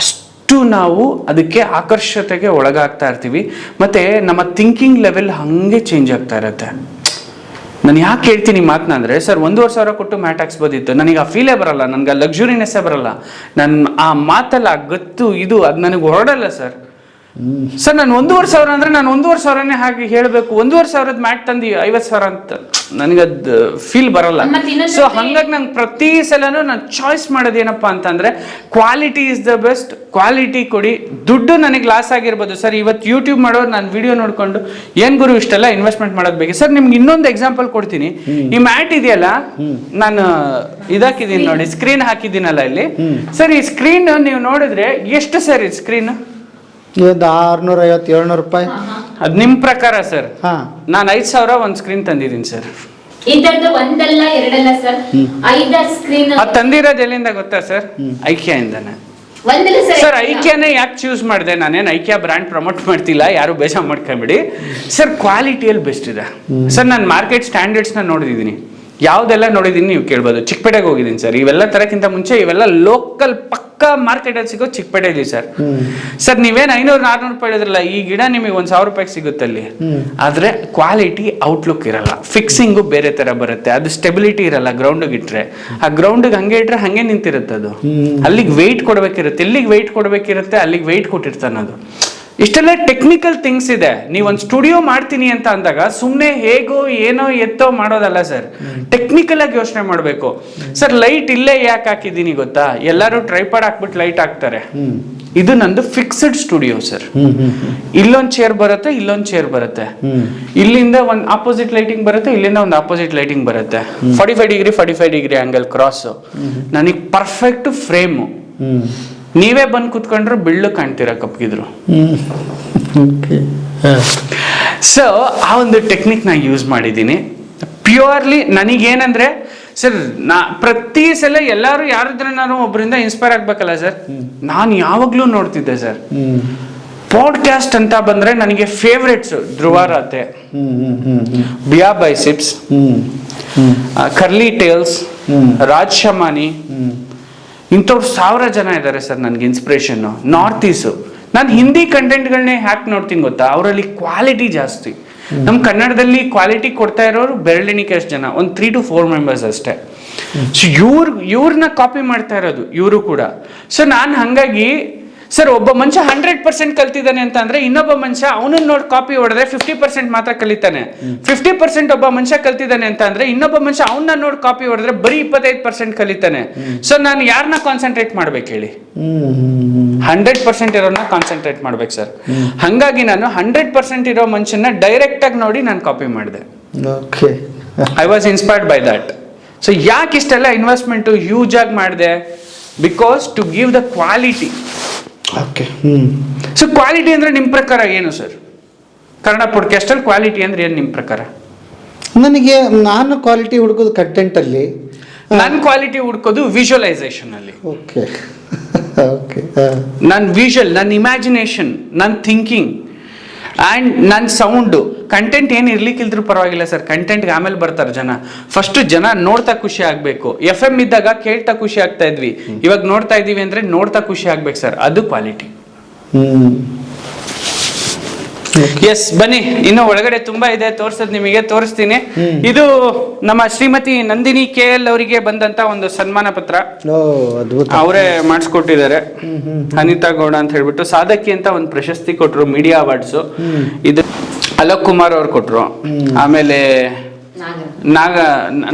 ಅಷ್ಟು ನಾವು ಅದಕ್ಕೆ ಆಕರ್ಷತೆಗೆ ಒಳಗಾಗ್ತಾ ಇರ್ತೀವಿ, ಮತ್ತು ನಮ್ಮ ಥಿಂಕಿಂಗ್ ಲೆವೆಲ್ ಹಾಗೆ ಚೇಂಜ್ ಆಗ್ತಾ ಇರುತ್ತೆ. ನಾನು ಯಾಕೆ ಹೇಳ್ತೀನಿ ಮಾತನ್ನ ಅಂದರೆ ಸರ್, 1,500 ಕೊಟ್ಟು ಮ್ಯಾಟ್ ಹಾಕ್ಸ್ಬೋದಿತ್ತು, ನನಗೆ ಆ ಫೀಲೇ ಬರಲ್ಲ, ನನಗೆ ಆ ಲಕ್ಸುರಿನೆಸ್ಸೇ ಬರಲ್ಲ, ನನ್ನ ಆ ಮಾತಲ್ಲ ಆ ಗತ್ತು ಇದು ಅದು ನನಗೆ ಹೊರಡಲ್ಲ ಸರ್. ಸರ್ ನಾನು 1,500 ಅಂದರೆ ನಾನು 1,500ನೇ ಹಾಗೆ ಹೇಳಬೇಕು, 1,500 ಮ್ಯಾಟ್ ತಂದು 50,000 ಅಂತ ನನಗದು ಫೀಲ್ ಬರಲ್ಲ. ಸೊ ಹಾಗಾಗಿ ನಂಗೆ ಪ್ರತಿ ಸಲನೂ ನಾನು ಚಾಯ್ಸ್ ಮಾಡೋದೇನಪ್ಪ ಅಂತಂದರೆ quality is the best, quality ಕೊಡಿ. ದುಡ್ಡು ನನಗೆ ಲಾಸ್ ಆಗಿರ್ಬೋದು ಸರ್, ಇವತ್ತು ಯೂಟ್ಯೂಬ್ ಮಾಡೋರು ನಾನು ವಿಡಿಯೋ ನೋಡಿಕೊಂಡು ಏನು ಗುರು ಇಷ್ಟೆಲ್ಲ ಇನ್ವೆಸ್ಟ್ಮೆಂಟ್ ಮಾಡೋದು ಬೇಕು ಸರ್. ನಿಮ್ಗೆ ಇನ್ನೊಂದು ಎಕ್ಸಾಂಪಲ್ ಕೊಡ್ತೀನಿ. ಈ ಮ್ಯಾಟ್ ಇದೆಯಲ್ಲ, ನಾನು ಇದಾಕಿದ್ದೀನಿ ನೋಡಿ, ಸ್ಕ್ರೀನ್ ಹಾಕಿದ್ದೀನಲ್ಲ ಇಲ್ಲಿ ಸರ್. ಈ ಸ್ಕ್ರೀನ್ ನೀವು ನೋಡಿದ್ರೆ ಎಷ್ಟು ಸರ್ ಈ ಸ್ಕ್ರೀನ್? ಒಂದು 650-700 ರೂಪಾಯಿ. ಅದು ನಿಮ್ಮ ಪ್ರಕಾರ ಸರ್? ಹಾ, ನಾನು 5,000 ಒಂದು ಸ್ಕ್ರೀನ್ ತಂದಿದ್ದೀನಿ ಸರ್. ಇದರದ್ದು ಒಂದಲ್ಲ ಎರಡಲ್ಲ ಸರ್, 5 ಸ್ಕ್ರೀನ್. ಅದು ತಂದಿರೋದು ಎಲ್ಲಿಂದ ಗೊತ್ತಾ ಸರ್? ಐಕ್ಯಾಯಿಂದಾನೆ. ಒಂದಲ್ಲ ಸರ್ ಐಕ್ಯಾನೇ ಯಾಕೆ ಚೂಸ್ ಮಾಡಿದೆ? ನಾನೇನು ಐಕ್ಯಾ ಬ್ರ್ಯಾಂಡ್ ಪ್ರಮೋಟ್ ಮಾಡ್ತಿಲ್ಲ, ಯಾರು ಬೇಜಾರು ಮಾಡ್ಕೊಂಬಿಡಿ ಸರ್. ಕ್ವಾಲಿಟಿಯಲ್ಲಿ ಬೆಸ್ಟ್ ಇದೆ ಸರ್. ನಾನು ಮಾರ್ಕೆಟ್ ಸ್ಟ್ಯಾಂಡರ್ಡ್ಸ್ನ ನೋಡಿದ್ದೀನಿ, ಯಾವುದೆಲ್ಲ ನೋಡಿದ್ದೀನಿ ನೀವು ಕೇಳ್ಬೋದು. ಚಿಕ್ಕಪೇಟೆಗೆ ಹೋಗಿದ್ದೀನಿ ಸರ್. ಇವೆಲ್ಲ ತರಕ್ಕಿಂತ ಮುಂಚೆ ಇವೆಲ್ಲ ಲೋಕಲ್ ಪಕ್ಕ ಮಾರ್ಕೆಟಲ್ಲಿ ಸಿಗೋ ಚಿಕ್ಕಪೇಟೆಯಲ್ಲಿ ಸರ್. ಸರ್ ನೀವೇನು 500-400 ರೂಪಾಯಿ ಹೇಳಿದ್ರಲ್ಲ, ಈ ಗಿಡ ನಿಮಗೆ 1,000 ರೂಪಾಯಿಗೆ ಸಿಗುತ್ತೆ ಅಲ್ಲಿ. ಆದರೆ ಕ್ವಾಲಿಟಿ ಔಟ್ಲುಕ್ ಇರಲ್ಲ, ಫಿಕ್ಸಿಂಗು ಬೇರೆ ಥರ ಬರುತ್ತೆ, ಅದು ಸ್ಟೆಬಿಲಿಟಿ ಇರಲ್ಲ. ಗ್ರೌಂಡಿಗೆ ಇಟ್ಟರೆ ಆ ಗ್ರೌಂಡಿಗೆ ಹಂಗೆ ಇಟ್ಟರೆ ಹಾಗೆ ನಿಂತಿರುತ್ತೆ ಅದು. ಅಲ್ಲಿಗೆ ವೆಯ್ಟ್ ಕೊಡಬೇಕಿರುತ್ತೆ, ಎಲ್ಲಿಗೆ ವೆಯ್ಟ್ ಕೊಡಬೇಕಿರುತ್ತೆ ಅಲ್ಲಿಗೆ ವೆಯ್ಟ್ ಕೊಟ್ಟಿರ್ತಾನೆ ಅದು. ಇಷ್ಟೆಲ್ಲ ಟೆಕ್ನಿಕಲ್ ಥಿಂಗ್ಸ್ ಇದೆ. ನೀವೊಂದು ಸ್ಟುಡಿಯೋ ಮಾಡ್ತೀನಿ ಅಂತ ಅಂದಾಗ ಸುಮ್ಮನೆ ಹೇಗೋ ಏನೋ ಎತ್ತೋ ಮಾಡೋದಲ್ಲ ಸರ್, ಟೆಕ್ನಿಕಲ್ ಆಗಿ ಯೋಚನೆ ಮಾಡಬೇಕು ಸರ್. ಲೈಟ್ ಇಲ್ಲೇ ಯಾಕೆ ಹಾಕಿದ್ದೀನಿ ಗೊತ್ತಾ? ಎಲ್ಲರೂ ಟ್ರೈಪಾಡ್ ಹಾಕ್ಬಿಟ್ಟು ಲೈಟ್ ಹಾಕ್ತಾರೆ. ಇದು ನಂದು ಫಿಕ್ಸ್ಡ್ ಸ್ಟುಡಿಯೋ ಸರ್. ಇಲ್ಲೊಂದು ಚೇರ್ ಬರುತ್ತೆ, ಇಲ್ಲೊಂದು ಚೇರ್ ಬರುತ್ತೆ, ಇಲ್ಲಿಂದ ಒಂದು ಆಪೋಸಿಟ್ ಲೈಟಿಂಗ್ ಬರುತ್ತೆ, ಇಲ್ಲಿಂದ ಒಂದು ಆಪೋಸಿಟ್ ಲೈಟಿಂಗ್ ಬರುತ್ತೆ. 45 ಡಿಗ್ರಿ ಆಂಗಲ್ ಕ್ರಾಸ್. ನನಗೆ ಪರ್ಫೆಕ್ಟ್ ಫ್ರೇಮು. ನೀವೇ ಬಂದು ಕುತ್ಕೊಂಡ್ರು ಬೆಳ್ಳು ಕಾಣ್ತೀರಾ ಕಪ್ಗಿದ್ರು. ಸೊ ಆ ಒಂದು ಟೆಕ್ನಿಕ್ ನಾ ಯೂಸ್ ಮಾಡಿದ್ದೀನಿ ಪ್ಯೂರ್ಲಿ. ನನಗೇನಂದ್ರೆ ಸರ್, ನಾ ಪ್ರತಿ ಸಲ ಎಲ್ಲರೂ ಯಾರಿದ್ರೆ ನಾನು ಒಬ್ಬರಿಂದ ಇನ್ಸ್ಪೈರ್ ಆಗ್ಬೇಕಲ್ಲ ಸರ್. ನಾನು ಯಾವಾಗ್ಲೂ ನೋಡ್ತಿದ್ದೆ ಸರ್, ಪಾಡ್ಕಾಸ್ಟ್ ಅಂತ ಬಂದ್ರೆ ನನಗೆ ಫೇವ್ರೆಟ್ಸ್ ಧ್ರುವ ರಾತೆ, ಬಿಯಾ ಬೈಸಿಪ್ಸ್, ಕರ್ಲಿ ಟೇಲ್ಸ್, ರಾಜ್ ಶಮಾನಿ, ಇಂಥವ್ರು 1000 ಜನ ಇದ್ದಾರೆ ಸರ್ ನನಗೆ ಇನ್ಸ್ಪಿರೇಷನ್ನು. ನಾರ್ತ್ ಈಸ್ಟು ನಾನು ಹಿಂದಿ ಕಂಟೆಂಟ್ಗಳನ್ನೇ ಹ್ಯಾಕ್ ನೋಡ್ತೀನಿ ಗೊತ್ತಾ, ಅವರಲ್ಲಿ ಕ್ವಾಲಿಟಿ ಜಾಸ್ತಿ. ನಮ್ಮ ಕನ್ನಡದಲ್ಲಿ ಕ್ವಾಲಿಟಿ ಕೊಡ್ತಾ ಇರೋರು ಬೆರಳೆಣಿಕೆ ಅಷ್ಟು ಜನ, ಒಂದು 3 to 4 ಮೆಂಬರ್ಸ್ ಅಷ್ಟೇ. ಸೊ ಇವ್ರನ್ನ ಕಾಪಿ ಮಾಡ್ತಾ ಇರೋದು ಇವರು ಕೂಡ. ಸೊ ನಾನು ಹಾಗಾಗಿ ಸರ್, ಒಬ್ಬ ಮನುಷ್ಯ 100% ಕಲ್ತಿದ್ದಾನೆ ಅಂತ ಅಂದ್ರೆ ಇನ್ನೊಬ್ಬ ಮನುಷ್ಯ ಅವನನ್ನ ನೋಡಿ ಕಾಪಿ ಹೊಡೆದ್ರೆ 50% ಮಾತ್ರ ಕಲಿತಾನೆ. 50% ಒಬ್ಬ ಮನುಷ್ಯ ಕಲ್ತಿದ್ದಾನೆ ಅಂತ ಅಂದ್ರೆ ಇನ್ನೊಬ್ಬ ಮನುಷ್ಯ ಅವನ್ನ ನೋಡಿ ಕಾಪಿ ಹೊಡೆದ್ರೆ ಬರೀ 25% ಕಲಿತಾನೆ. ಸೊ ನಾನು ಯಾರನ್ನ ಕಾನ್ಸಂಟ್ರೇಟ್ ಮಾಡ್ಬೇಕು ಹೇಳಿ? 100% ಇರೋನ್ನ ಕಾನ್ಸಂಟ್ರೇಟ್ ಮಾಡ್ಬೇಕು ಸರ್. ಹಾಗಾಗಿ ನಾನು 100% ಇರೋ ಮನುಷ್ಯನ ಡೈರೆಕ್ಟ್ ಆಗಿ ನೋಡಿ ನಾನು ಕಾಪಿ ಮಾಡಿದೆ. I was inspired by that. So ಯಾಕೆ ಇಷ್ಟೆಲ್ಲ ಇನ್ವೆಸ್ಟ್ಮೆಂಟು ಹ್ಯೂಜ್ ಆಗಿ ಮಾಡಿದೆ? Because to give the quality. Okay. So quality ಅಂದ್ರೆ ನಿಮ್ಮ ಪ್ರಕಾರ ಏನು ಸರ್? ಕನ್ನಡ ಪಾಡ್ಕಾಸ್ಟಲ್ಲಿ ಕ್ವಾಲಿಟಿ ಅಂದ್ರೆ ಏನು ನಿಮ್ಮ ಪ್ರಕಾರ? ನನಗೆ ನಾನು ಕ್ವಾಲಿಟಿ ಹುಡುಕೋದು ಕಂಟೆಂಟಲ್ಲಿ, ನನ್ನ ಕ್ವಾಲಿಟಿ ಹುಡ್ಕೋದು ವಿಜುವಲೈಸೇಷನ್ ಅಲ್ಲಿ. Okay okay. ನನ್ನ ವಿಜುವಲ್, ನನ್ನ ಇಮ್ಯಾಜಿನೇಷನ್, ನನ್ನ ಥಿಂಕಿಂಗ್ ಆ್ಯಂಡ್ ನನ್ನ ಸೌಂಡು. ಕಂಟೆಂಟ್ ಏನು ಇರ್ಲಿಕ್ಕಿಲ್ದ್ರೂ ಪರವಾಗಿಲ್ಲ ಸರ್, ಕಂಟೆಂಟ್ಗೆ ಆಮೇಲೆ ಬರ್ತಾರೆ ಜನ. ಫಸ್ಟ್ ಜನ ನೋಡ್ತಾ ಖುಷಿ ಆಗಬೇಕು. FM ಇದ್ದಾಗ ಕೇಳ್ತಾ ಖುಷಿ ಆಗ್ತಾ ಇದ್ವಿ, ಇವಾಗ ನೋಡ್ತಾ ಇದ್ದೀವಿ ಅಂದರೆ ನೋಡ್ತಾ ಖುಷಿ ಆಗ್ಬೇಕು ಸರ್, ಅದು ಕ್ವಾಲಿಟಿ. ಎಸ್, ಬನ್ನಿ, ಇನ್ನು ಒಳಗಡೆ ತುಂಬಾ ಇದೆ ತೋರ್ಸೋದು, ನಿಮಗೆ ತೋರಿಸ್ತೀನಿ. ಇದು ನಮ್ಮ ಶ್ರೀಮತಿ ನಂದಿನಿ KL ಅವರಿಗೆ ಬಂದಂತ ಒಂದು ಸನ್ಮಾನ ಪತ್ರ. ಅವರೇ ಮಾಡಿಸ್ಕೊಟ್ಟಿದ್ದಾರೆ. ಅನಿತಾ ಗೌಡ ಅಂತ ಹೇಳ್ಬಿಟ್ಟು ಸಾಧಕಿ ಅಂತ ಒಂದು ಪ್ರಶಸ್ತಿ ಕೊಟ್ರು, ಮೀಡಿಯಾ ಅವಾರ್ಡ್ಸ್. ಇದು ಅಲೋಕ್ ಕುಮಾರ್ ಅವ್ರು ಕೊಟ್ರು. ಆಮೇಲೆ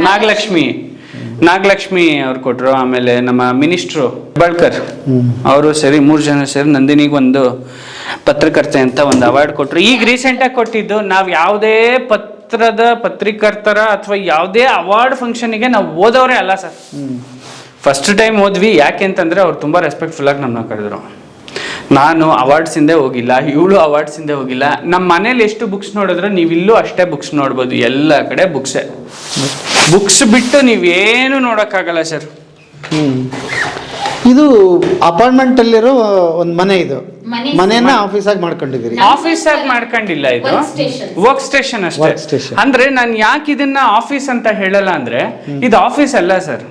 ನಾಗಲಕ್ಷ್ಮಿ ಅವ್ರು ಕೊಟ್ರು. ಆಮೇಲೆ ನಮ್ಮ ಮಿನಿಸ್ಟ್ರು ಹೆಬ್ಬಾಳ್ಕರ್ ಅವರು ಸೇರಿ 3 ಜನ ಸೇರಿ ನಂದಿನಿಗೆ ಒಂದು ಪತ್ರಕರ್ತೆ ಅಂತ ಒಂದು ಅವಾರ್ಡ್ ಕೊಟ್ರು. ಈಗ ರೀಸೆಂಟಾಗಿ ಕೊಟ್ಟಿದ್ದು. ನಾವು ಯಾವುದೇ ಪತ್ರಿಕರ್ತರ ಅಥವಾ ಯಾವುದೇ ಅವಾರ್ಡ್ ಫಂಕ್ಷನ್ಗೆ ನಾವು ಓದೋರೇ ಅಲ್ಲ ಸರ್. ಫಸ್ಟ್ ಟೈಮ್ ಹೋದ್ವಿ. ಯಾಕೆ ಅಂತಂದ್ರೆ ಅವ್ರು ತುಂಬಾ ರೆಸ್ಪೆಕ್ಟ್ಫುಲ್ ಆಗಿ ನಮ್ಮನ್ನ ಕರೆದ್ರು. ನಾನು ಅವಾರ್ಡ್ಸ್ ಇಂದೇ ಹೋಗಿಲ್ಲ, ಇವಳು ಅವಾರ್ಡ್ಸ್ ಇಂದೇ ಹೋಗಿಲ್ಲ. ನಮ್ಮ ಮನೇಲಿ ಎಷ್ಟು ಬುಕ್ಸ್ ನೋಡಿದ್ರು ನೀವಿಲ್ಲೂ ಅಷ್ಟೇ ಬುಕ್ಸ್ ನೋಡ್ಬೋದು. ಎಲ್ಲ ಕಡೆ ಬುಕ್ಸೇ. ಬುಕ್ಸ್ ಬಿಟ್ಟು ನೀವೇನು ನೋಡೋಕ್ಕಾಗಲ್ಲ ಸರ್. ಇದು ಅಪಾರ್ಟ್ಮೆಂಟ್ ಅಲ್ಲಿರೋ ಒಂದು ಮನೆ ಇದು ಮನೆ ಮನೆಯನ್ನ ಆಫೀಸ್ ಆಗಿ ಮಾಡ್ಕೊಂಡಿದ್ದೀರಿ. ಆಫೀಸ್ ಆಗಿ ಮಾಡ್ಕೊಂಡಿಲ್ಲ, ಇದು Workstation. ವರ್ಕ್ ಸ್ಟೇಷನ್ ಅಷ್ಟೇ. Workstation. ಅಂದ್ರೆ ನಾನು ಯಾಕೆ ಇದನ್ನ ಆಫೀಸ್ ಅಂತ ಹೇಳಲ್ಲ ಅಂದ್ರೆ ಇದು ಆಫೀಸ್ ಅಲ್ಲ ಸರ್.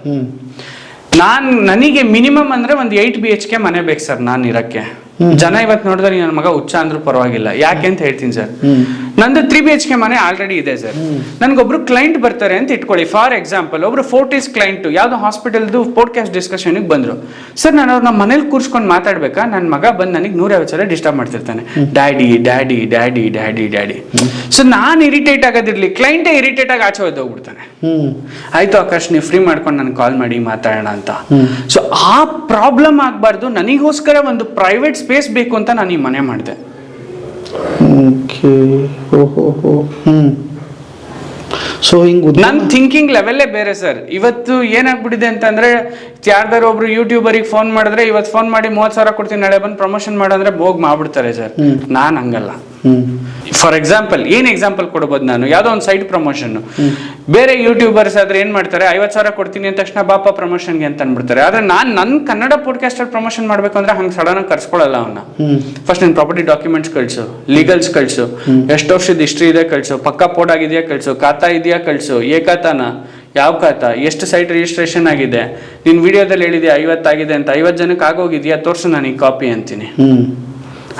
ನನಗೆ ಮಿನಿಮಮ್ ಅಂದ್ರೆ ಒಂದು 8 BHK ಮನೆ ಬೇಕು ಸರ್ ನಾನು ಇರಕ್ಕೆ. ಜನ ಇವತ್ತು ನೋಡಿದ್ರೆ ನನ್ನ ಮಗ ಹುಚ್ಚ ಅಂದ್ರೂ ಪರವಾಗಿಲ್ಲ, ಯಾಕೆ ಅಂತ ಹೇಳ್ತೀನಿ ಸರ್. ನಂದು 3 BHK ಮನೆ ಆಲ್ರೆಡಿ ಇದೆ ಸರ್. ನನ್ಗೊಬ್ರು ಕ್ಲೈಂಟ್ ಬರ್ತಾರೆ ಅಂತ ಇಟ್ಕೊಳ್ಳಿ. ಫಾರ್ ಎಕ್ಸಾಂಪಲ್ ಒಬ್ರು ಫೋರ್ಟಿಸ್ ಕ್ಲೈಂಟ್ ಯಾವ್ದೋ ಹಾಸ್ಪಿಟಲ್ದು ಪಾಡ್ಕಾಸ್ಟ್ ಡಿಸ್ಕಷನ್ಗೆ ಬಂದ್ರು ಸರ್. ನಾನು ಅವ್ರನ್ನ ಮನೇಲಿ ಕೂರ್ಸ್ಕೊಂಡು ಮಾತಾಡ್ಬೇಕಾ, ನನ್ನ ಮಗ ಬಂದು ನನಗೆ 150 ಸಲ ಡಿಸ್ಟರ್ಬ್ ಮಾಡ್ತಿರ್ತಾನೆ, daddy daddy daddy daddy daddy. So ನಾನು ಇರಿಟೇಟ್ ಆಗೋದಿರ್ಲಿ, ಕ್ಲೈಂಟೇ ಇರಿಟೇಟ್ ಆಗಿ ಆಚೆ ಹೋಗ್ಬಿಡ್ತಾನೆ. ಆಯ್ತು ಆಕಾಶ್ ನೀವು ಫ್ರೀ ಮಾಡ್ಕೊಂಡು ನನಗೆ ಕಾಲ್ ಮಾಡಿ ಮಾತಾಡೋಣ ಅಂತ. ಸೊ ಆ ಪ್ರಾಬ್ಲಮ್ ಆಗಬಾರ್ದು, ನನಗೋಸ್ಕರ ಒಂದು ಪ್ರೈವೇಟ್ ಸ್ಪೇಸ್ ಬೇಕು ಅಂತ ನಾನು ಈ ಮನೆ ಮಾಡಿದೆ. ಸೊ ಹಿಂಗ್ ನನ್ನ ಥಿಂಕಿಂಗ್ ಲೆವೆಲ್ಲೇ ಬೇರೆ ಸರ್. ಇವತ್ತು ಏನಾಗ್ಬಿಟ್ಟಿದೆ ಅಂತಂದ್ರೆ ಯಾರ್ದಾರು ಒಬ್ರು ಯೂಟ್ಯೂಬರಿಗೆ ಫೋನ್ ಮಾಡಿದ್ರೆ ಇವತ್ತು ಫೋನ್ ಮಾಡಿ 30,000 ಕೊಡ್ತೀನಿ ನಾಳೆ ಬಂದು ಪ್ರಮೋಷನ್ ಮಾಡಂದ್ರೆ ಹೋಗಿ ಮಾಡ್ಬಿಡ್ತಾರೆ ಸರ್. ನಾನು ಹಂಗಲ್ಲ. ಫಾರ್ ಎಕ್ಸಾಂಪಲ್ ಏನ್ ಎಕ್ಸಾಂಪಲ್ ಕೊಡ್ಬೋದು, ನಾನು ಯಾವ್ದೋ ಒಂದು ಸೈಟ್ ಪ್ರಮೋಷನ್, ಬೇರೆ ಯೂಟ್ಯೂಬರ್ಸ್ ಆದ್ರೆ ಏನ್ ಮಾಡ್ತಾರೆ 50,000 ಕೊಡ್ತೀನಿ ಅಂದ ತಕ್ಷಣ ಬಾಪ ಪ್ರಮೋಷನ್ಗೆ ಅಂತ ಅನ್ಬಿಡ್ತಾರೆ. ಆದ್ರೆ ನಾನು ನನ್ನ ಕನ್ನಡ ಪಾಡ್ಕಾಸ್ಟರ್ ಪ್ರಮೋಷನ್ ಮಾಡ್ಬೇಕು ಅಂದ್ರೆ ಹಂಗೆ ಸಡನ್ ಆಗಿ ಕರ್ಸ್ಕೊಳಲ್ಲ ಅವನ್ನ. ಫಸ್ಟ್ ನಿನ್ ಪ್ರಾಪರ್ಟಿ ಡಾಕ್ಯುಮೆಂಟ್ಸ್ ಕಳ್ಸು, ಲೀಗಲ್ಸ್ ಕಳ್ಸು, ಎಷ್ಟು ವರ್ಷದ ಹಿಸ್ಟ್ರಿ ಇದೆ ಕಳ್ಸು, ಪಕ್ಕಾ ಪೋಡ್ ಆಗಿದೆಯಾ ಕಳ್ಸು, ಖಾತಾ ಇದೆಯಾ ಕಳ್ಸು, ಏಕಾತಾನ ಯಾವ ಖಾತಾ, ಎಷ್ಟು ಸೈಟ್ ರಿಜಿಸ್ಟ್ರೇಷನ್ ಆಗಿದೆ, ನಿನ್ ವಿಡಿಯೋದಲ್ಲಿ ಹೇಳಿದ್ಯಾ 50 ಆಗಿದೆ ಅಂತ, 50 ಜನಕ್ಕೆ ಆಗೋಗಿದ್ಯಾ ತೋರ್ಸು ನನಗೆ ಕಾಪಿ ಅಂತೀನಿ.